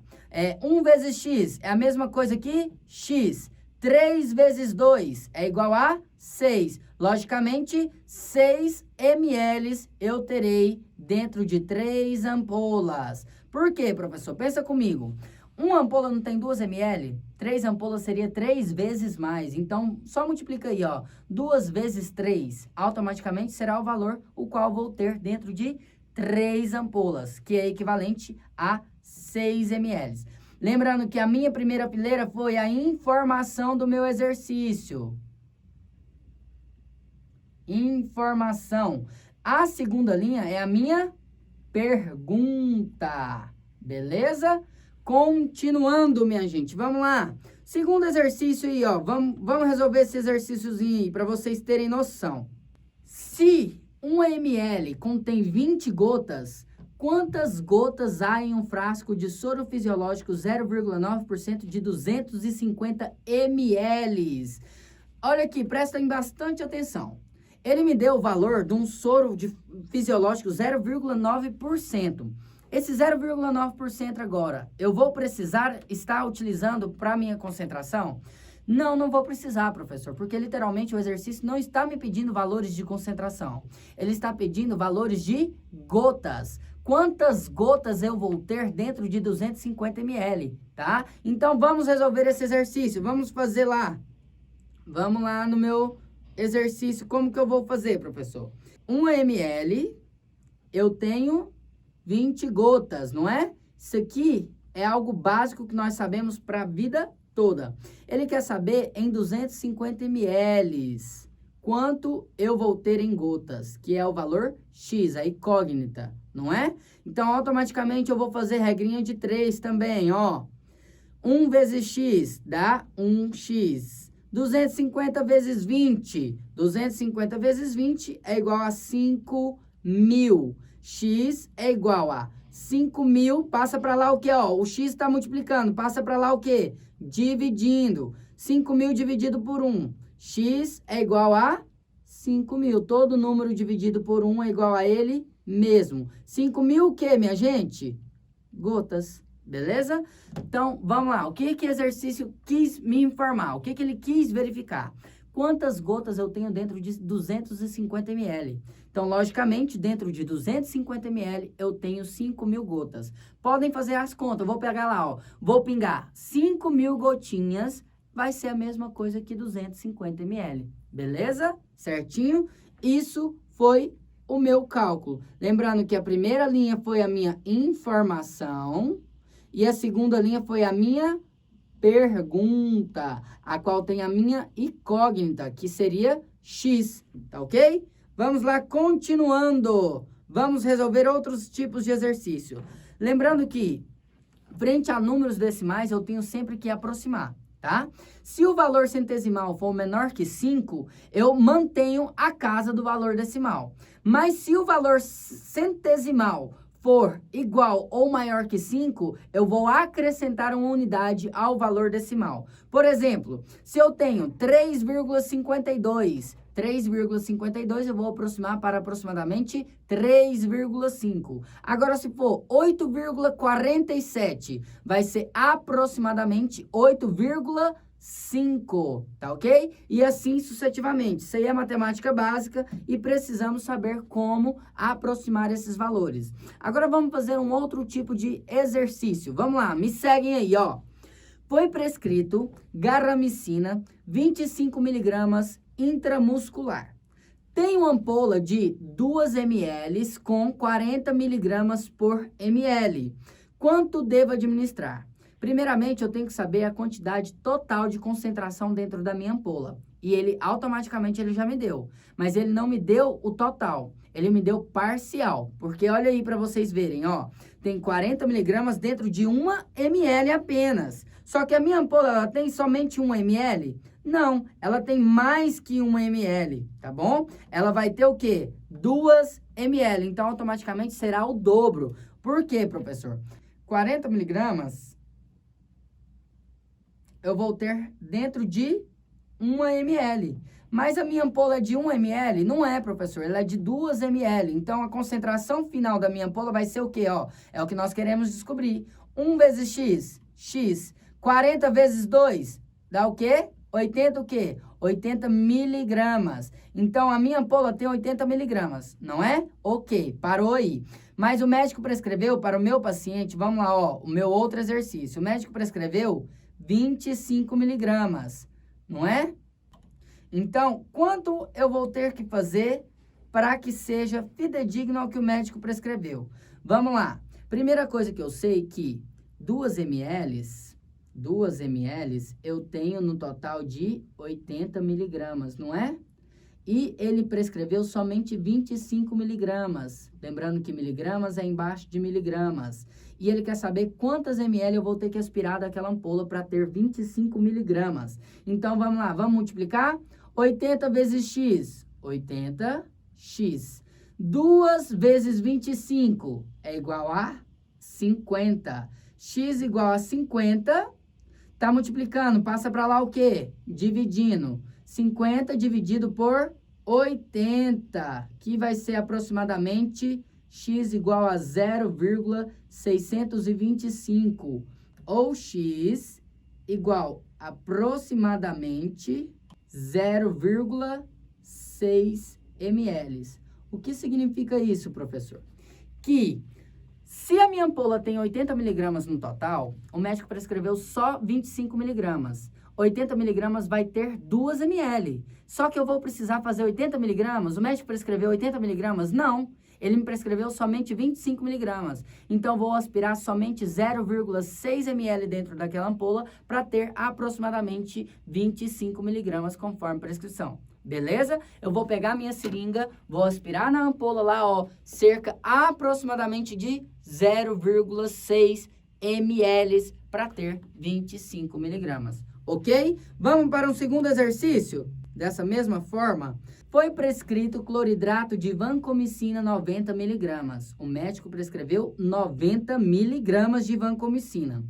1 vezes X é a mesma coisa que X. 3 vezes 2 é igual a 6. Logicamente, 6 ml eu terei dentro de 3 ampolas. Por quê, professor? Pensa comigo. Uma ampola não tem 2 ml? 3 ampolas seria 3 vezes mais. Então, só multiplica aí, ó. 2 vezes 3, automaticamente será o valor o qual vou ter dentro de 3 ampolas, que é equivalente a 6 ml. Lembrando que a minha primeira fileira foi a informação do meu exercício. Informação. A segunda linha é a minha pergunta. Beleza? Continuando, minha gente. Vamos lá. Segundo exercício aí, ó. Vamos resolver esse exercíciozinho aí para vocês terem noção. Se 1 ml contém 20 gotas, quantas gotas há em um frasco de soro fisiológico 0,9% de 250 ml? Olha aqui, prestem bastante atenção. Ele me deu o valor de um soro fisiológico 0,9%. Esse 0,9% agora, eu vou precisar estar utilizando para minha concentração? Não vou precisar, professor, porque literalmente o exercício não está me pedindo valores de concentração. Ele está pedindo valores de gotas. Quantas gotas eu vou ter dentro de 250 ml, tá? Então, vamos resolver esse exercício. Vamos fazer lá. Vamos lá no meu exercício. Como que eu vou fazer, professor? 1 ml eu tenho 20 gotas, não é? Isso aqui é algo básico que nós sabemos para a vida toda. Ele quer saber em 250 ml quanto eu vou ter em gotas, que é o valor X, a incógnita, não é? Então, automaticamente, eu vou fazer regrinha de 3 também, ó. 1 vezes X dá 1X. 250 vezes 20. 250 vezes 20 é igual a 5.000. X é igual a 5.000, passa para lá o quê? Ó, o X está multiplicando, passa para lá o quê? Dividindo. 5.000 dividido por 1. X é igual a 5.000. Todo número dividido por 1 é igual a ele mesmo. 5.000 o quê, minha gente? Gotas. Beleza? Então, vamos lá. O que o exercício quis me informar? O que ele quis verificar? Quantas gotas eu tenho dentro de 250 ml? Então, logicamente, dentro de 250 ml, eu tenho 5.000 gotas. Podem fazer as contas. Eu vou pegar lá, ó. Vou pingar 5.000 gotinhas. Vai ser a mesma coisa que 250 ml. Beleza? Certinho? Isso foi o meu cálculo. Lembrando que a primeira linha foi a minha informação. E a segunda linha foi a minha pergunta, a qual tem a minha incógnita, que seria X, tá ok? Vamos lá, continuando. Vamos resolver outros tipos de exercício. Lembrando que, frente a números decimais, eu tenho sempre que aproximar, tá? Se o valor centesimal for menor que 5, eu mantenho a casa do valor decimal. Mas se o valor centesimal for igual ou maior que 5, eu vou acrescentar uma unidade ao valor decimal. Por exemplo, se eu tenho 3,52, 3,52 eu vou aproximar para aproximadamente 3,5. Agora, se for 8,47, vai ser aproximadamente 8,5, tá ok? E assim sucessivamente. Isso aí é matemática básica e precisamos saber como aproximar esses valores. Agora vamos fazer um outro tipo de exercício. Vamos lá, me seguem aí, ó. Foi prescrito garamicina 25 miligramas intramuscular. Tem uma ampola de 2 ml com 40 miligramas por ml. Quanto devo administrar? Primeiramente, eu tenho que saber a quantidade total de concentração dentro da minha ampola. E ele, automaticamente, ele já me deu. Mas ele não me deu o total. Ele me deu parcial. Porque olha aí para vocês verem, ó. Tem 40 miligramas dentro de 1 ml apenas. Só que a minha ampola, ela tem somente 1 ml? Não, ela tem mais que 1 ml, tá bom? Ela vai ter o quê? 2 ml. Então, automaticamente, será o dobro. Por quê, professor? 40 miligramas... eu vou ter dentro de 1 ml. Mas a minha ampola é de 1 ml? Não é, professor. Ela é de 2 ml. Então, a concentração final da minha ampola vai ser o quê? Ó, é o que nós queremos descobrir. 1 vezes X, X. 40 vezes 2, dá o quê? 80 o quê? 80 miligramas. Então, a minha ampola tem 80 miligramas, não é? Ok, parou aí. Mas o médico prescreveu para o meu paciente, vamos lá, ó, o meu outro exercício. O médico prescreveu 25 miligramas, não é? Então, quanto eu vou ter que fazer para que seja fidedigno ao que o médico prescreveu? Vamos lá. Primeira coisa que eu sei é que 2 ml eu tenho no total de 80 miligramas, não é? E ele prescreveu somente 25 miligramas. Lembrando que miligramas é embaixo de miligramas. E ele quer saber quantas ml eu vou ter que aspirar daquela ampola para ter 25 miligramas. Então, vamos lá, vamos multiplicar? 80 vezes x, 80x. 2 vezes 25 é igual a 50. X igual a 50. Tá multiplicando, passa para lá o quê? Dividindo. 50 dividido por 80, que vai ser aproximadamente x igual a 0,625, ou x igual aproximadamente 0,6 ml. O que significa isso, professor? Que se a minha ampola tem 80 miligramas no total, o médico prescreveu só 25 miligramas. 80 miligramas vai ter 2 ml. Só que eu vou precisar fazer 80 miligramas? O médico prescreveu 80 miligramas? Não. ele me prescreveu somente 25 miligramas. Então, vou aspirar somente 0,6 ml dentro daquela ampola para ter aproximadamente 25 miligramas conforme prescrição. Beleza? Eu vou pegar minha seringa, vou aspirar na ampola lá, ó, cerca aproximadamente de 0,6 ml para ter 25 miligramas. Ok? Vamos para um segundo exercício? Dessa mesma forma, foi prescrito cloridrato de vancomicina 90 miligramas. O médico prescreveu 90 miligramas de vancomicina.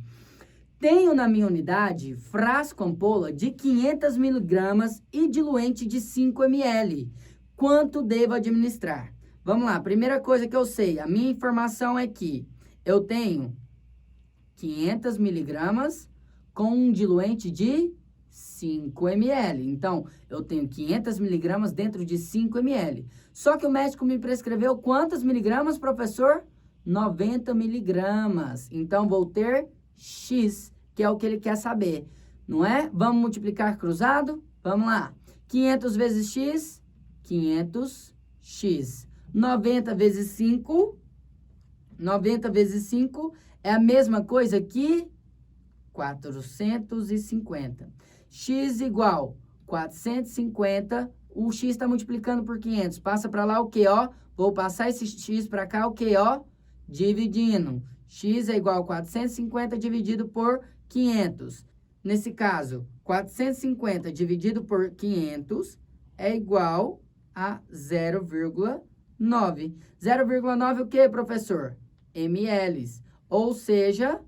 Tenho na minha unidade frasco ampola de 500 miligramas e diluente de 5 ml. Quanto devo administrar? Vamos lá, primeira coisa que eu sei, a minha informação é que eu tenho 500 miligramas com um diluente de 5 ml. Então, eu tenho 500 miligramas dentro de 5 ml. Só que o médico me prescreveu quantos miligramas, professor? 90 miligramas. Então, vou ter X, que é o que ele quer saber, não é? Vamos multiplicar cruzado? Vamos lá. 500 vezes X, 500X. 90 vezes 5, 90 vezes 5 é a mesma coisa que 450. X igual 450, o X está multiplicando por 500. Passa para lá o quê, ó? Vou passar esse X para cá, o quê, ó? Dividindo. X é igual a 450 dividido por 500. Nesse caso, 450 dividido por 500 é igual a 0,9. 0,9 o quê, professor? ml. Ou seja,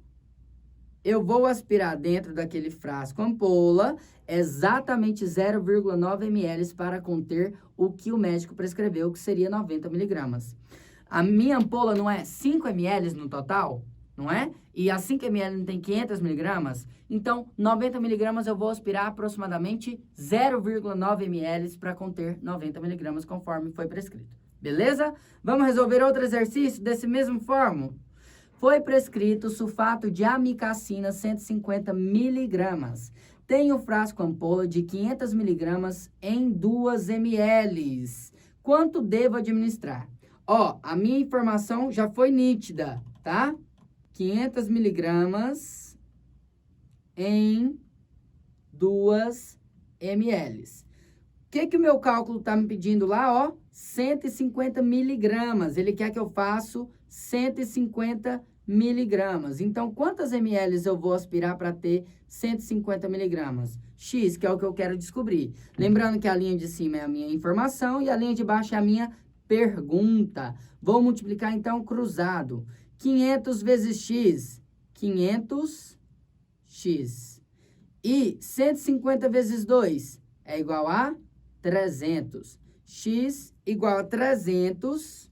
eu vou aspirar dentro daquele frasco ampola exatamente 0,9 ml para conter o que o médico prescreveu, que seria 90 miligramas. A minha ampola não é 5 ml no total, não é? E a 5 ml não tem 500 miligramas? Então, 90 miligramas eu vou aspirar aproximadamente 0,9 ml para conter 90 miligramas, conforme foi prescrito. Beleza? Vamos resolver outro exercício desse mesmo forma? Foi prescrito sulfato de amicacina 150 miligramas. Tem o frasco ampola de 500 miligramas em 2 ml. Quanto devo administrar? Ó, a minha informação já foi nítida, tá? 500 miligramas em 2 ml. O que o meu cálculo tá me pedindo lá, ó? 150 miligramas. Ele quer que eu faça 150 miligramas. Então, quantas ml eu vou aspirar para ter 150 miligramas? X, que é o que eu quero descobrir. Lembrando que a linha de cima é a minha informação e a linha de baixo é a minha pergunta. Vou multiplicar, então, cruzado. 500 vezes X, 500X. E 150 vezes 2 é igual a 300. X igual a 300.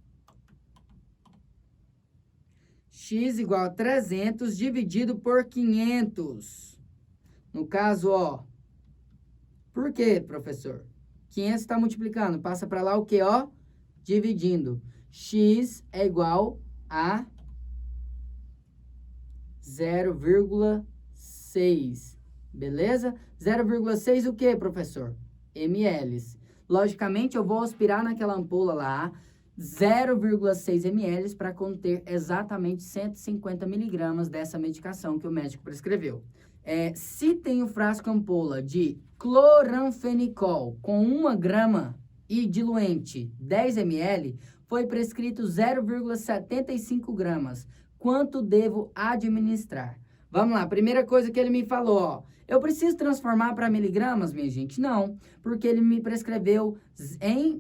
X igual a 300 dividido por 500. No caso, ó. Por quê, professor? 500 está multiplicando. Passa para lá o quê, ó? Dividindo. X é igual a 0,6. Beleza? 0,6 o quê, professor? ml. Logicamente, eu vou aspirar naquela ampola lá 0,6 ml para conter exatamente 150 miligramas dessa medicação que o médico prescreveu. Se tem o frasco ampola de cloranfenicol com 1 grama e diluente 10 ml, foi prescrito 0,75 gramas. Quanto devo administrar? Vamos lá, primeira coisa que ele me falou, ó. Eu preciso transformar para miligramas, minha gente? Não, porque ele me prescreveu em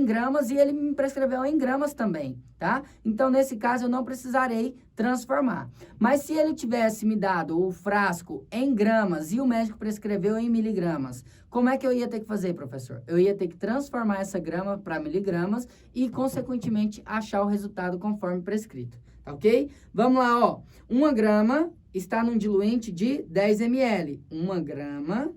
gramas e ele me prescreveu em gramas também, tá? Então, nesse caso, eu não precisarei transformar. Mas se ele tivesse me dado o frasco em gramas e o médico prescreveu em miligramas, como é que eu ia ter que fazer, professor? Eu ia ter que transformar essa grama para miligramas e, consequentemente, achar o resultado conforme prescrito, tá ok? Vamos lá, ó. 1 grama está num diluente de 10 ml. 1 grama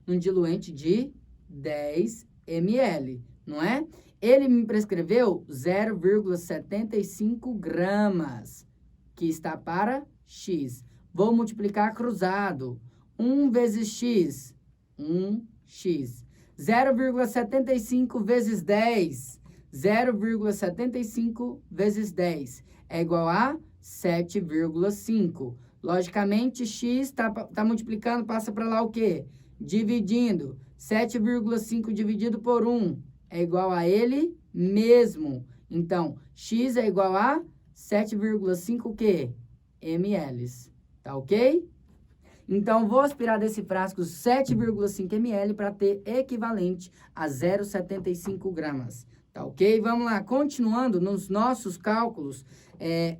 num diluente de 10 ml, não é? Ele me prescreveu 0,75 gramas, que está para X. Vou multiplicar cruzado. 1 vezes X, 1x. 0,75 vezes 10, 0,75 vezes 10 é igual a 7,5. Logicamente, x tá multiplicando, passa para lá o quê? Dividindo. 7,5 dividido por 1 é igual a ele mesmo. Então, x é igual a 7,5 o quê? ml. Tá ok? Então, vou aspirar desse frasco 7,5 ml para ter equivalente a 0,75 gramas. Tá ok? Vamos lá, continuando nos nossos cálculos.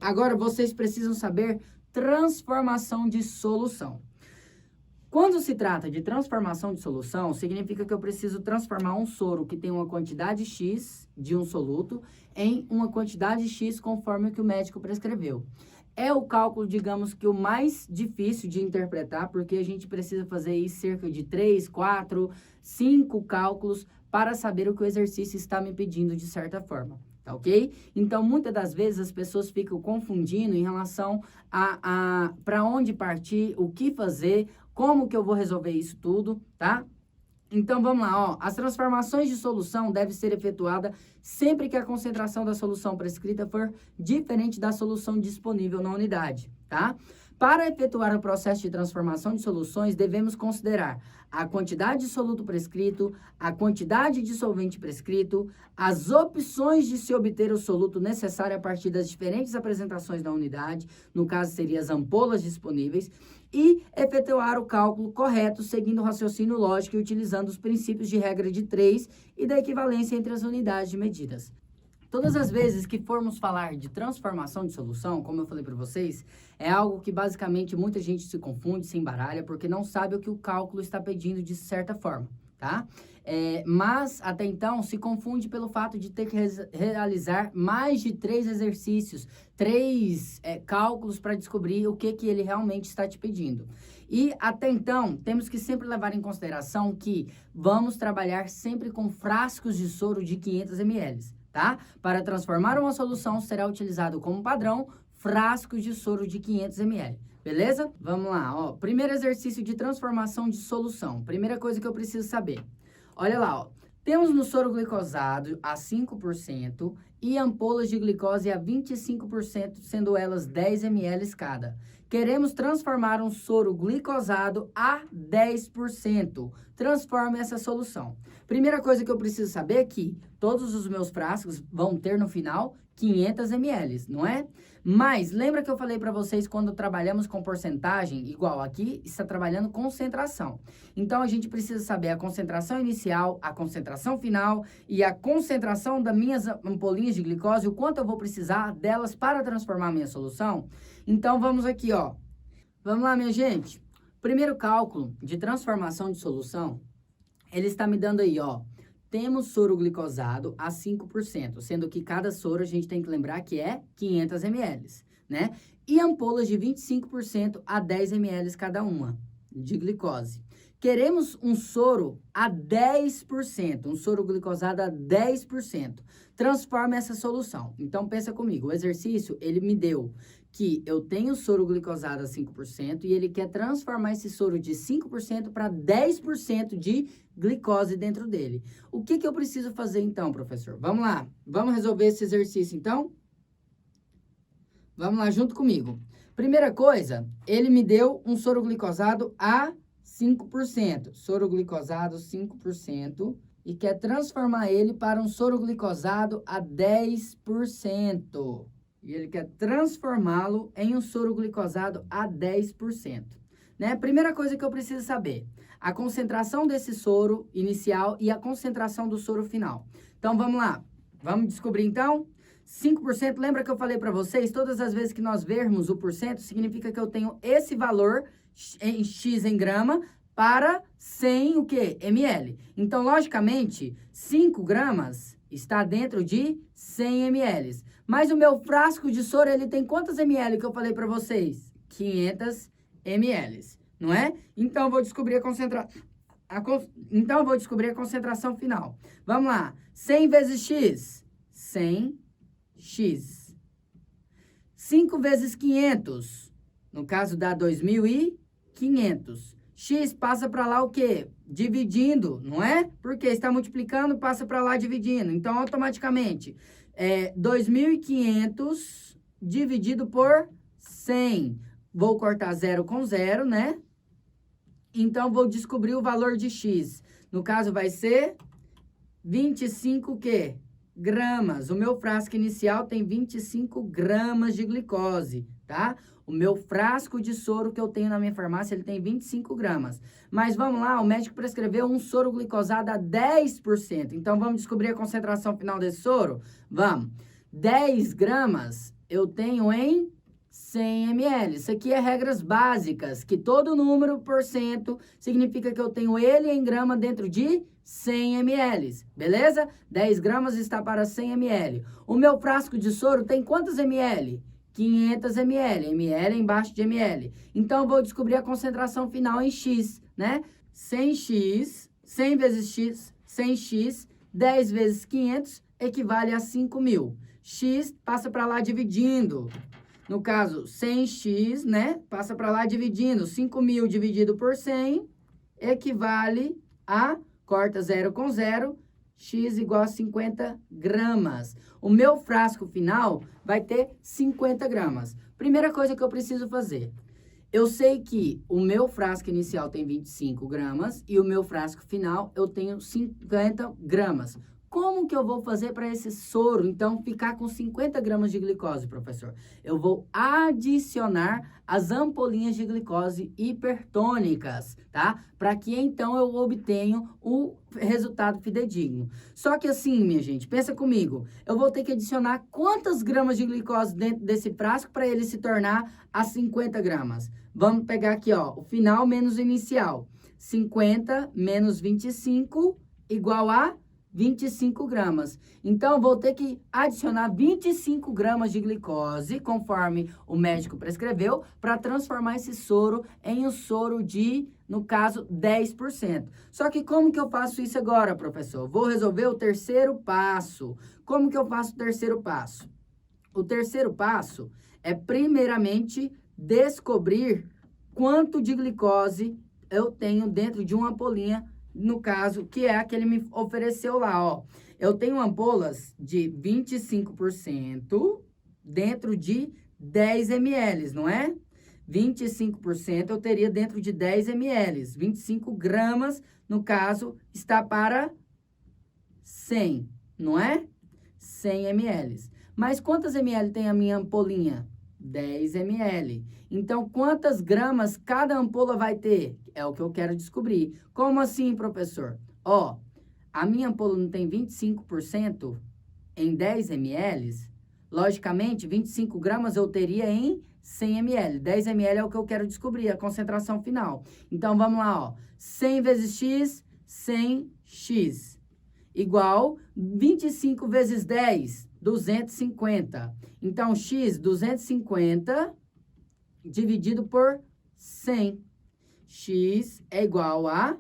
Agora, vocês precisam saber transformação de solução. Quando se trata de transformação de solução, significa que eu preciso transformar um soro que tem uma quantidade X de um soluto em uma quantidade X conforme o que o médico prescreveu. É o cálculo, digamos que o mais difícil de interpretar, porque a gente precisa fazer aí cerca de 3, 4, 5 cálculos para saber o que o exercício está me pedindo de certa forma, tá ok? Então, muitas das vezes as pessoas ficam confundindo em relação a para onde partir, o que fazer, como que eu vou resolver isso tudo, tá? Então, vamos lá, ó. As transformações de solução devem ser efetuadas sempre que a concentração da solução prescrita for diferente da solução disponível na unidade, tá? Para efetuar o processo de transformação de soluções, devemos considerar a quantidade de soluto prescrito, a quantidade de solvente prescrito, as opções de se obter o soluto necessário a partir das diferentes apresentações da unidade, no caso, seriam as ampolas disponíveis, e efetuar o cálculo correto, seguindo o raciocínio lógico e utilizando os princípios de regra de 3 e da equivalência entre as unidades de medidas. Todas as vezes que formos falar de transformação de solução, como eu falei para vocês, é algo que basicamente muita gente se confunde, se embaralha, porque não sabe o que o cálculo está pedindo de certa forma, tá? Mas, até então, se confunde pelo fato de ter que realizar mais de 3 exercícios, 3 cálculos para descobrir o que ele realmente está te pedindo. E, até então, temos que sempre levar em consideração que vamos trabalhar sempre com frascos de soro de 500 ml, tá? Para transformar uma solução, será utilizado como padrão frascos de soro de 500 ml. Beleza? Vamos lá, ó. Primeiro exercício de transformação de solução. Primeira coisa que eu preciso saber. Olha lá, ó. Temos no soro glicosado a 5% e ampolas de glicose a 25%, sendo elas 10 ml cada. Queremos transformar um soro glicosado a 10%. Transforme essa solução. Primeira coisa que eu preciso saber é que todos os meus frascos vão ter no final 500 ml, não é? Mas lembra que eu falei para vocês quando trabalhamos com porcentagem, igual aqui está trabalhando concentração. Então a gente precisa saber a concentração inicial, a concentração final e a concentração das minhas ampolinhas de glicose, o quanto eu vou precisar delas para transformar a minha solução. Então vamos aqui, ó. Vamos lá, minha gente. Primeiro cálculo de transformação de solução, ele está me dando aí, ó. Temos soro glicosado a 5%, sendo que cada soro a gente tem que lembrar que é 500 ml, né? E ampolas de 25% a 10 ml cada uma de glicose. Queremos um soro a 10%, um soro glicosado a 10%. Transforma essa solução. Então, pensa comigo, o exercício, ele me deu que eu tenho soro glicosado a 5% e ele quer transformar esse soro de 5% para 10% de glicose dentro dele. O que eu preciso fazer então, professor? Vamos lá, vamos resolver esse exercício então? Vamos lá, junto comigo. Primeira coisa, ele me deu um soro glicosado a 5%. Soro glicosado 5% e quer transformar ele para um soro glicosado a 10%. E ele quer transformá-lo em um soro glicosado a 10%. Né? Primeira coisa que eu preciso saber, a concentração desse soro inicial e a concentração do soro final. Então, vamos lá. Vamos descobrir, então? 5%, lembra que eu falei para vocês? Todas as vezes que nós vermos o porcento, significa que eu tenho esse valor em X em grama para 100 o quê? ml. Então, logicamente, 5 gramas está dentro de 100 ml. Mas o meu frasco de soro, ele tem quantos ml que eu falei para vocês? 500 ml, não é? Então, eu vou descobrir a concentração final. Vamos lá. 100 vezes X. 100x. 5 vezes 500. No caso, dá 2.500. X passa para lá o quê? Dividindo, não é? Porque está multiplicando, passa para lá dividindo. Então, automaticamente, 2.500 dividido por 100. Vou cortar 0 com 0, né? Então, vou descobrir o valor de X. No caso, vai ser 25 o quê? Gramas. O meu frasco inicial tem 25 gramas de glicose, tá? O meu frasco de soro que eu tenho na minha farmácia, ele tem 25 gramas. Mas vamos lá, o médico prescreveu um soro glicosado a 10%. Então, vamos descobrir a concentração final desse soro? Vamos. 10 gramas eu tenho em 100 ml. Isso aqui é regras básicas, que todo número por cento significa que eu tenho ele em grama dentro de 100 ml, beleza? 10 gramas está para 100 ml. O meu frasco de soro tem quantos ml? 500 ml. ml embaixo de ml. Então, eu vou descobrir a concentração final em X, né? 100x, 100 vezes X, 100x, 10 vezes 500, equivale a 5.000. X passa para lá dividindo. No caso, 100x, né? Passa para lá dividindo. 5.000 dividido por 100 equivale a, corta 0 com 0, x igual a 50 gramas. O meu frasco final vai ter 50 gramas. Primeira coisa que eu preciso fazer. Eu sei que o meu frasco inicial tem 25 gramas e o meu frasco final eu tenho 50 gramas. Como que eu vou fazer para esse soro, então, ficar com 50 gramas de glicose, professor? Eu vou adicionar as ampolinhas de glicose hipertônicas, tá? Para que, então, eu obtenha o resultado fidedigno. Só que assim, minha gente, pensa comigo. Eu vou ter que adicionar quantas gramas de glicose dentro desse frasco para ele se tornar a 50 gramas? Vamos pegar aqui, ó, o final menos o inicial. 50 menos 25 igual a 25 gramas. Então, vou ter que adicionar 25 gramas de glicose, conforme o médico prescreveu, para transformar esse soro em um soro de, no caso, 10%. Só que como que eu faço isso agora, professor? Vou resolver o terceiro passo. Como que eu faço o terceiro passo? O terceiro passo é, primeiramente, descobrir quanto de glicose eu tenho dentro de uma ampolinha, no caso, que é a que ele me ofereceu lá, ó. Eu tenho ampolas de 25% dentro de 10 ml, não é? 25% eu teria dentro de 10 ml. 25 gramas, no caso, está para 100, não é? 100 ml. Mas quantas ml tem a minha ampolinha? 10 ml. Então, quantas gramas cada ampola vai ter? É o que eu quero descobrir. Como assim, professor? Ó, a minha ampola não tem 25% em 10 ml? Logicamente, 25 gramas eu teria em 100 ml. 10 ml é o que eu quero descobrir, a concentração final. Então, vamos lá, ó. 100 vezes x, 100x. Igual 25 vezes 10, 250. Então, x, 250, dividido por 100. X é igual a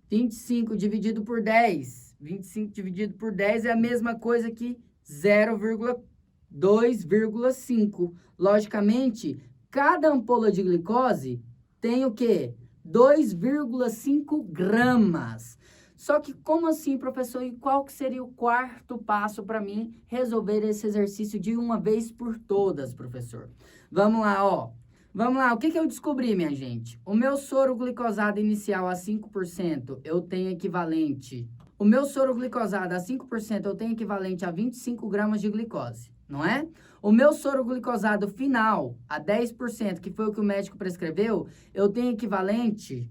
25 dividido por 10. 25 dividido por 10 é a mesma coisa que 0,2,5. Logicamente, cada ampola de glicose tem o quê? 2,5 gramas. Só que como assim, professor? E qual que seria o quarto passo para mim resolver esse exercício de uma vez por todas, professor? Vamos lá, ó. Vamos lá, o que eu descobri, minha gente? O meu soro glicosado inicial a 5%, eu tenho equivalente... O meu soro glicosado a 5%, eu tenho equivalente a 25 gramas de glicose, não é? O meu soro glicosado final, a 10%, que foi o que o médico prescreveu, eu tenho equivalente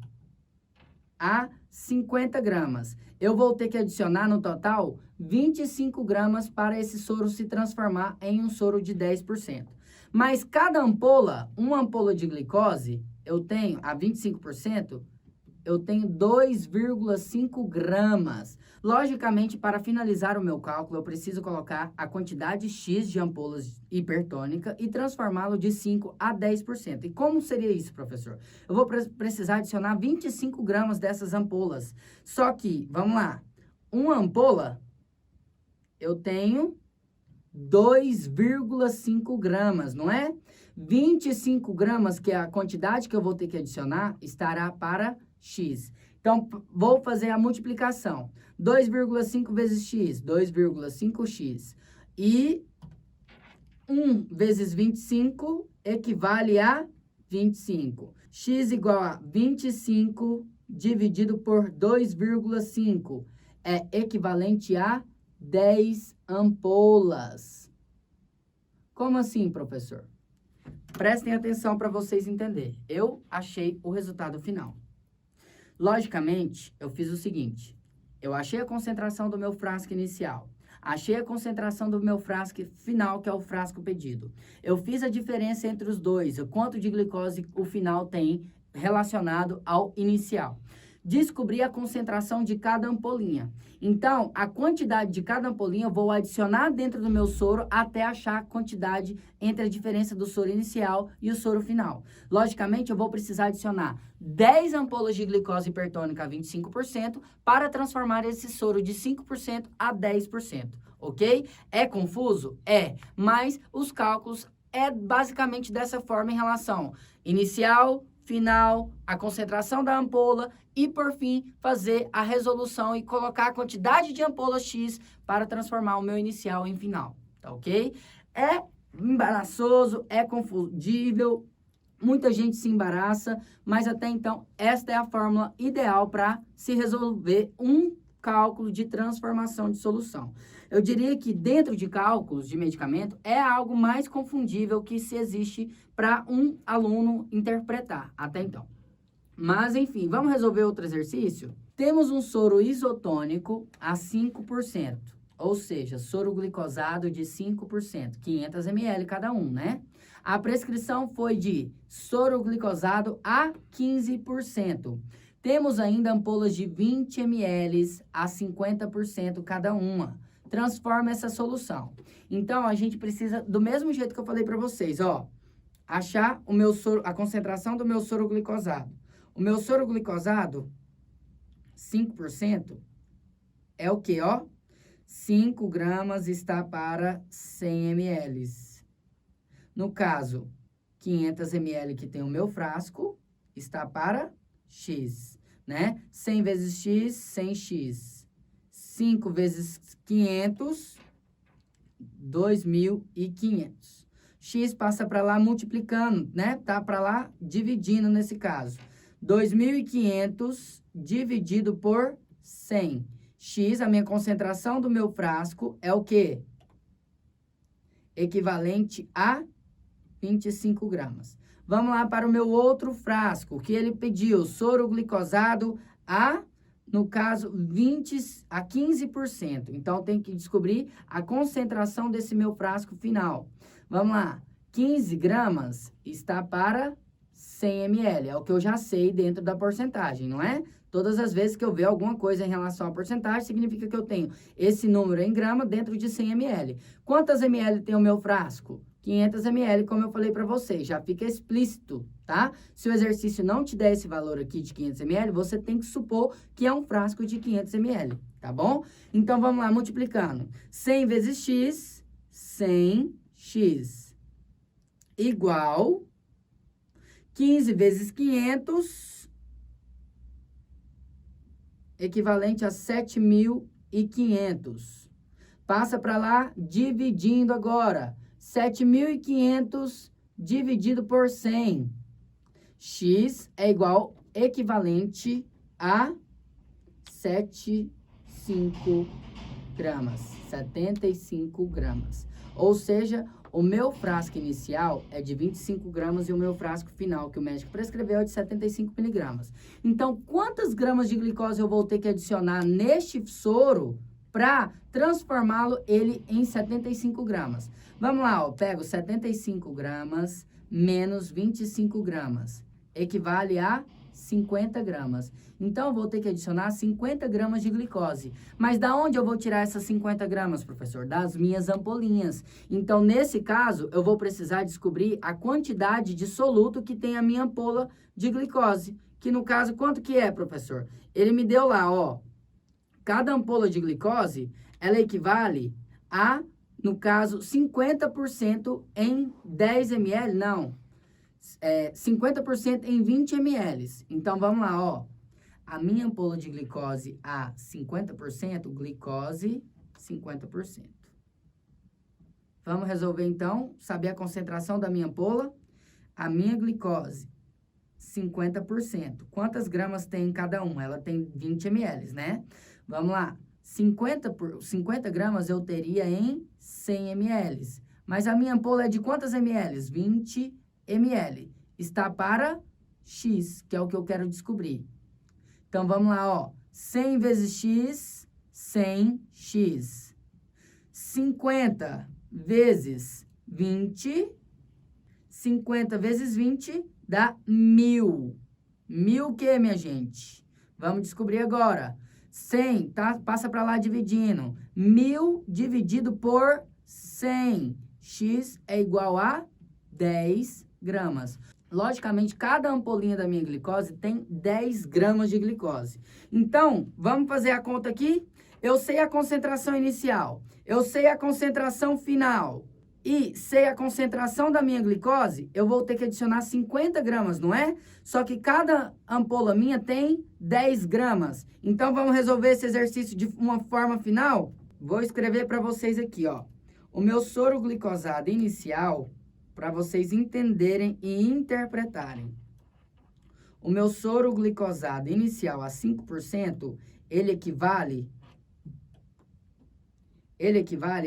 a 50 gramas. Eu vou ter que adicionar, no total, 25 gramas para esse soro se transformar em um soro de 10%. Mas cada ampola, uma ampola de glicose, eu tenho, a 25%, eu tenho 2,5 gramas. Logicamente, para finalizar o meu cálculo, eu preciso colocar a quantidade X de ampolas hipertônica e transformá-lo de 5 a 10%. E como seria isso, professor? Eu vou precisar adicionar 25 gramas dessas ampolas. Só que, vamos lá, uma ampola, eu tenho 2,5 gramas, não é? 25 gramas, que é a quantidade que eu vou ter que adicionar, estará para X. Então, vou fazer a multiplicação. 2,5 vezes X, 2,5X. E 1 vezes 25 equivale a 25. X igual a 25 dividido por 2,5 é equivalente a 10 ampolas. Como assim, professor? Prestem atenção para vocês entenderem. Eu achei o resultado final. Logicamente, eu fiz o seguinte. Eu achei a concentração do meu frasco inicial. Achei a concentração do meu frasco final, que é o frasco pedido. Eu fiz a diferença entre os dois, o quanto de glicose o final tem relacionado ao inicial. Descobri a concentração de cada ampolinha. Então, a quantidade de cada ampolinha eu vou adicionar dentro do meu soro até achar a quantidade entre a diferença do soro inicial e o soro final. Logicamente, eu vou precisar adicionar 10 ampolas de glicose hipertônica a 25% para transformar esse soro de 5% a 10%, ok? É confuso? É, mas os cálculos é basicamente dessa forma em relação inicial, final, a concentração da ampola e, por fim, fazer a resolução e colocar a quantidade de ampolas X para transformar o meu inicial em final, tá ok? É embaraçoso, é confundível, muita gente se embaraça, mas até então esta é a fórmula ideal para se resolver um cálculo de transformação de solução. Eu diria que dentro de cálculos de medicamento é algo mais confundível que se existe para um aluno interpretar até então. Mas, enfim, vamos resolver outro exercício? Temos um soro isotônico a 5%, ou seja, soro glicosado de 5%, 500 ml cada um, né? A prescrição foi de soro glicosado a 15%. Temos ainda ampolas de 20 ml a 50% cada uma. Transforma essa solução. Então, a gente precisa, do mesmo jeito que eu falei para vocês, ó, achar o meu soro, a concentração do meu soro glicosado. O meu soro glicosado, 5%, é o quê, ó? 5 gramas está para 100 ml. No caso, 500 ml que tem o meu frasco, está para X, né? 100 vezes X, 100X. 5 vezes 500, 2.500. X passa para lá multiplicando, né? Tá para lá dividindo nesse caso. 2.500 dividido por 100. X, a minha concentração do meu frasco, é o quê? Equivalente a 25 gramas. Vamos lá para o meu outro frasco, que ele pediu soro glicosado a, no caso, 15%. Então, tem que descobrir a concentração desse meu frasco final. Vamos lá. 15 gramas está para 100 ml. É o que eu já sei dentro da porcentagem, não é? Todas as vezes que eu ver alguma coisa em relação à porcentagem, significa que eu tenho esse número em grama dentro de 100 ml. Quantas ml tem o meu frasco? 500 ml, como eu falei para vocês, já fica explícito, tá? Se o exercício não te der esse valor aqui de 500 ml, você tem que supor que é um frasco de 500 ml, tá bom? Então, vamos lá, multiplicando. 100 vezes x, 100x, igual 15 vezes 500, equivalente a 7.500. Passa para lá, dividindo agora. 7.500 dividido por 100. X é igual, equivalente a 75 gramas. 75 gramas. Ou seja, o meu frasco inicial é de 25 gramas e o meu frasco final, que o médico prescreveu, é de 75 miligramas. Então, quantas gramas de glicose eu vou ter que adicionar neste soro para transformá-lo ele em 75 gramas? Vamos lá, ó, pego 75 gramas menos 25 gramas. Equivale a 50 gramas. Então, eu vou ter que adicionar 50 gramas de glicose. Mas da onde eu vou tirar essas 50 gramas, professor? Das minhas ampolinhas. Então, nesse caso, eu vou precisar descobrir a quantidade de soluto que tem a minha ampola de glicose. Que no caso, quanto que é, professor? Ele me deu lá, ó. Cada ampola de glicose, ela equivale a No caso, 50% em 10 ml, não. 50% em 20 ml. Então, vamos lá, ó. A minha ampola de glicose a 50%, glicose 50%. Vamos resolver, então, saber a concentração da minha ampola. A minha glicose, 50%. Quantas gramas tem em cada um? Ela tem 20 ml, né? Vamos lá. 50 gramas eu teria em 100 ml. Mas a minha ampola é de quantas ml? 20 ml. Está para X, que é o que eu quero descobrir. Então, vamos lá, ó. 100 vezes X, 100X. 50 vezes 20, 50 vezes 20 dá 1.000. 1.000 o quê, minha gente? Vamos descobrir agora. 100, tá? Passa para lá dividindo. 1.000 dividido por 100. X é igual a 10 gramas. Logicamente, cada ampolinha da minha glicose tem 10 gramas de glicose. Então, vamos fazer a conta aqui? Eu sei a concentração inicial, eu sei a concentração final e sei a concentração da minha glicose, eu vou ter que adicionar 50 gramas, não é? Só que cada ampola minha tem 10 gramas. Então, vamos resolver esse exercício de uma forma final? Vou escrever para vocês aqui, ó. O meu soro glicosado inicial, para vocês entenderem e interpretarem. O meu soro glicosado inicial a 5%, ele equivale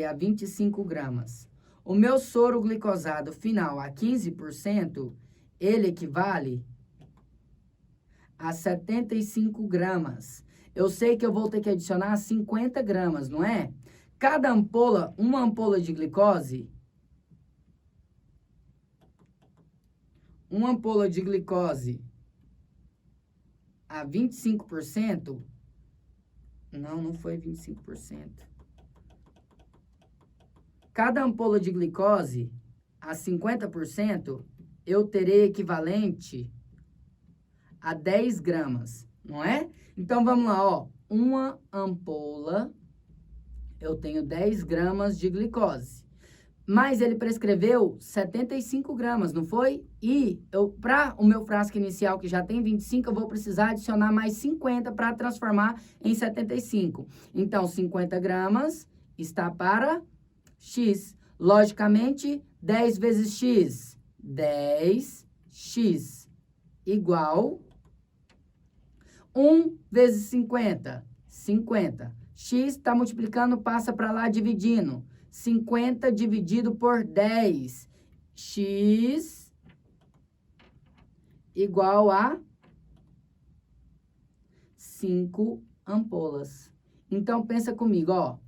a 25 gramas. O meu soro glicosado final a 15%, ele equivale a 75 gramas. Eu sei que eu vou ter que adicionar 50 gramas, não é? Cada ampola, uma ampola de glicose, uma ampola de glicose a 25%, não foi 25%. Cada ampola de glicose a 50%, eu terei equivalente a 10 gramas, não é? Então, vamos lá, ó. Uma ampola, eu tenho 10 gramas de glicose. Mas ele prescreveu 75 gramas, não foi? E para o meu frasco inicial, que já tem 25, eu vou precisar adicionar mais 50 para transformar em 75. Então, 50 gramas está para X. Logicamente, 10 vezes X. 10X igual 1 vezes 50. 50. X está multiplicando, passa para lá dividindo. 50 dividido por 10. X igual a 5 ampolas. Então, pensa comigo, ó.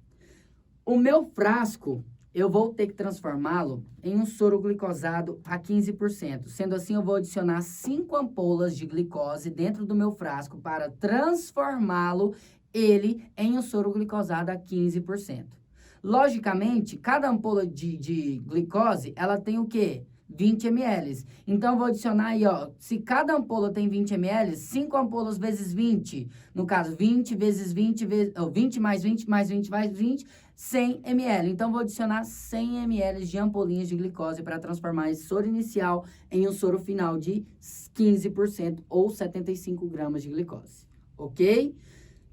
O meu frasco, eu vou ter que transformá-lo em um soro glicosado a 15%. Sendo assim, eu vou adicionar 5 ampolas de glicose dentro do meu frasco para transformá-lo, ele, em um soro glicosado a 15%. Logicamente, cada ampola de glicose, ela tem o quê? 20 ml. Então, eu vou adicionar aí, ó, se cada ampola tem 20 ml, 5 ampolas vezes 20. No caso, 20 vezes 20, 20 mais 20 mais 20 mais 20, 100 ml. Então, vou adicionar 100 ml de ampolinhas de glicose para transformar esse soro inicial em um soro final de 15% ou 75 gramas de glicose. Ok?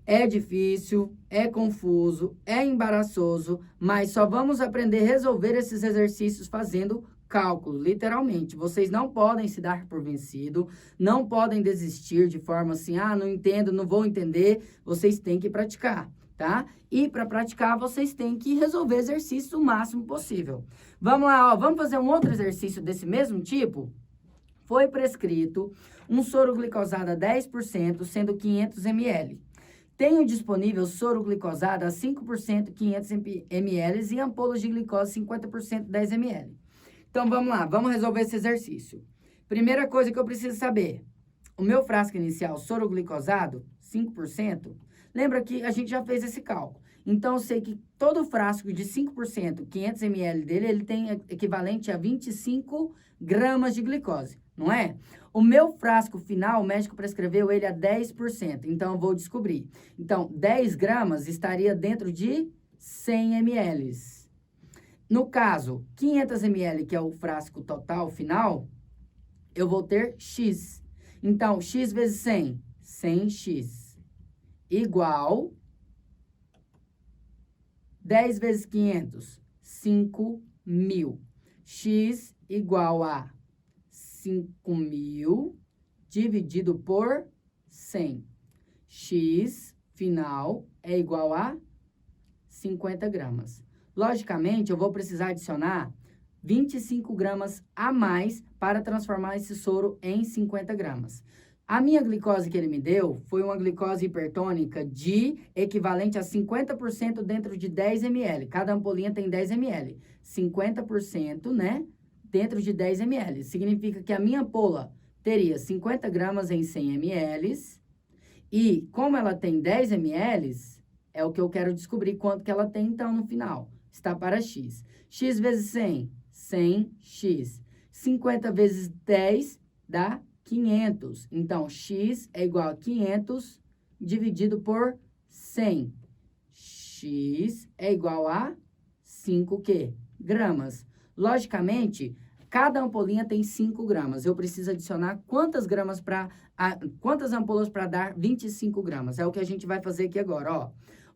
É difícil, é confuso, é embaraçoso, mas só vamos aprender a resolver esses exercícios fazendo cálculo, literalmente. Vocês não podem se dar por vencido, não podem desistir de forma assim, não entendo, não vou entender. Vocês têm que praticar, tá? E para praticar, vocês têm que resolver exercícios o máximo possível. Vamos lá, ó, vamos fazer um outro exercício desse mesmo tipo? Foi prescrito um soro glicosado a 10%, sendo 500 ml. Tenho disponível soro glicosado a 5%, 500 ml e ampolas de glicose 50%, 10 ml. Então, vamos lá, vamos resolver esse exercício. Primeira coisa que eu preciso saber, o meu frasco inicial, soro glicosado, 5%, lembra que a gente já fez esse cálculo. Então, eu sei que todo frasco de 5%, 500 ml dele, ele tem equivalente a 25 gramas de glicose, não é? O meu frasco final, o médico prescreveu ele a 10%, então eu vou descobrir. Então, 10 gramas estaria dentro de 100 ml. No caso, 500 ml, que é o frasco total final, eu vou ter X. Então, X vezes 100, 100X, igual 10 vezes 500, 5.000. X igual a 5.000 dividido por 100. X final é igual a 50 gramas. Logicamente, eu vou precisar adicionar 25 gramas a mais para transformar esse soro em 50 gramas. A minha glicose que ele me deu foi uma glicose hipertônica de equivalente a 50% dentro de 10 ml. Cada ampolinha tem 10 ml. 50%, né, dentro de 10 ml. Significa que a minha ampola teria 50 gramas em 100 ml. E como ela tem 10 ml, é o que eu quero descobrir quanto que ela tem, então, no final. Está para X. X vezes 100, 100X. 50 vezes 10 dá 500. Então, X é igual a 500 dividido por 100. X é igual a 5 quê? Gramas. Logicamente, cada ampolinha tem 5 gramas. Eu preciso adicionar quantas ampolas para dar 25 gramas? É o que a gente vai fazer aqui agora, ó.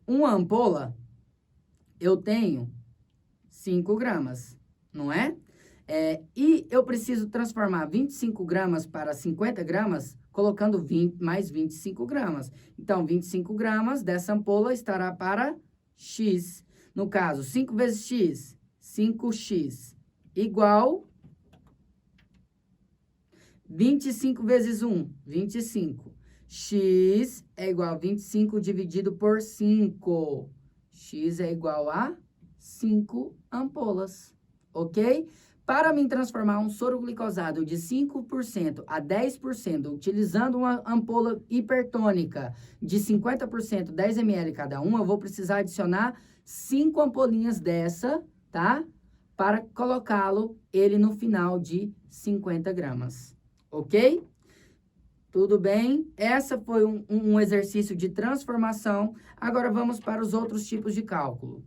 Uma ampola, eu tenho 5 gramas, não é? E eu preciso transformar 25 gramas para 50 gramas, colocando mais 25 gramas. Então, 25 gramas dessa ampola estará para X. No caso, 5 vezes X, 5X, igual 25 vezes 1, 25. X é igual a 25 dividido por 5. X é igual a 5 ampolas, ok? Para mim transformar um soro glicosado de 5% a 10%, utilizando uma ampola hipertônica de 50%, 10 ml cada uma, eu vou precisar adicionar 5 ampolinhas dessa, tá? Para colocá-lo ele no final de 50 gramas, ok? Tudo bem? Essa foi um exercício de transformação. Agora vamos para os outros tipos de cálculo.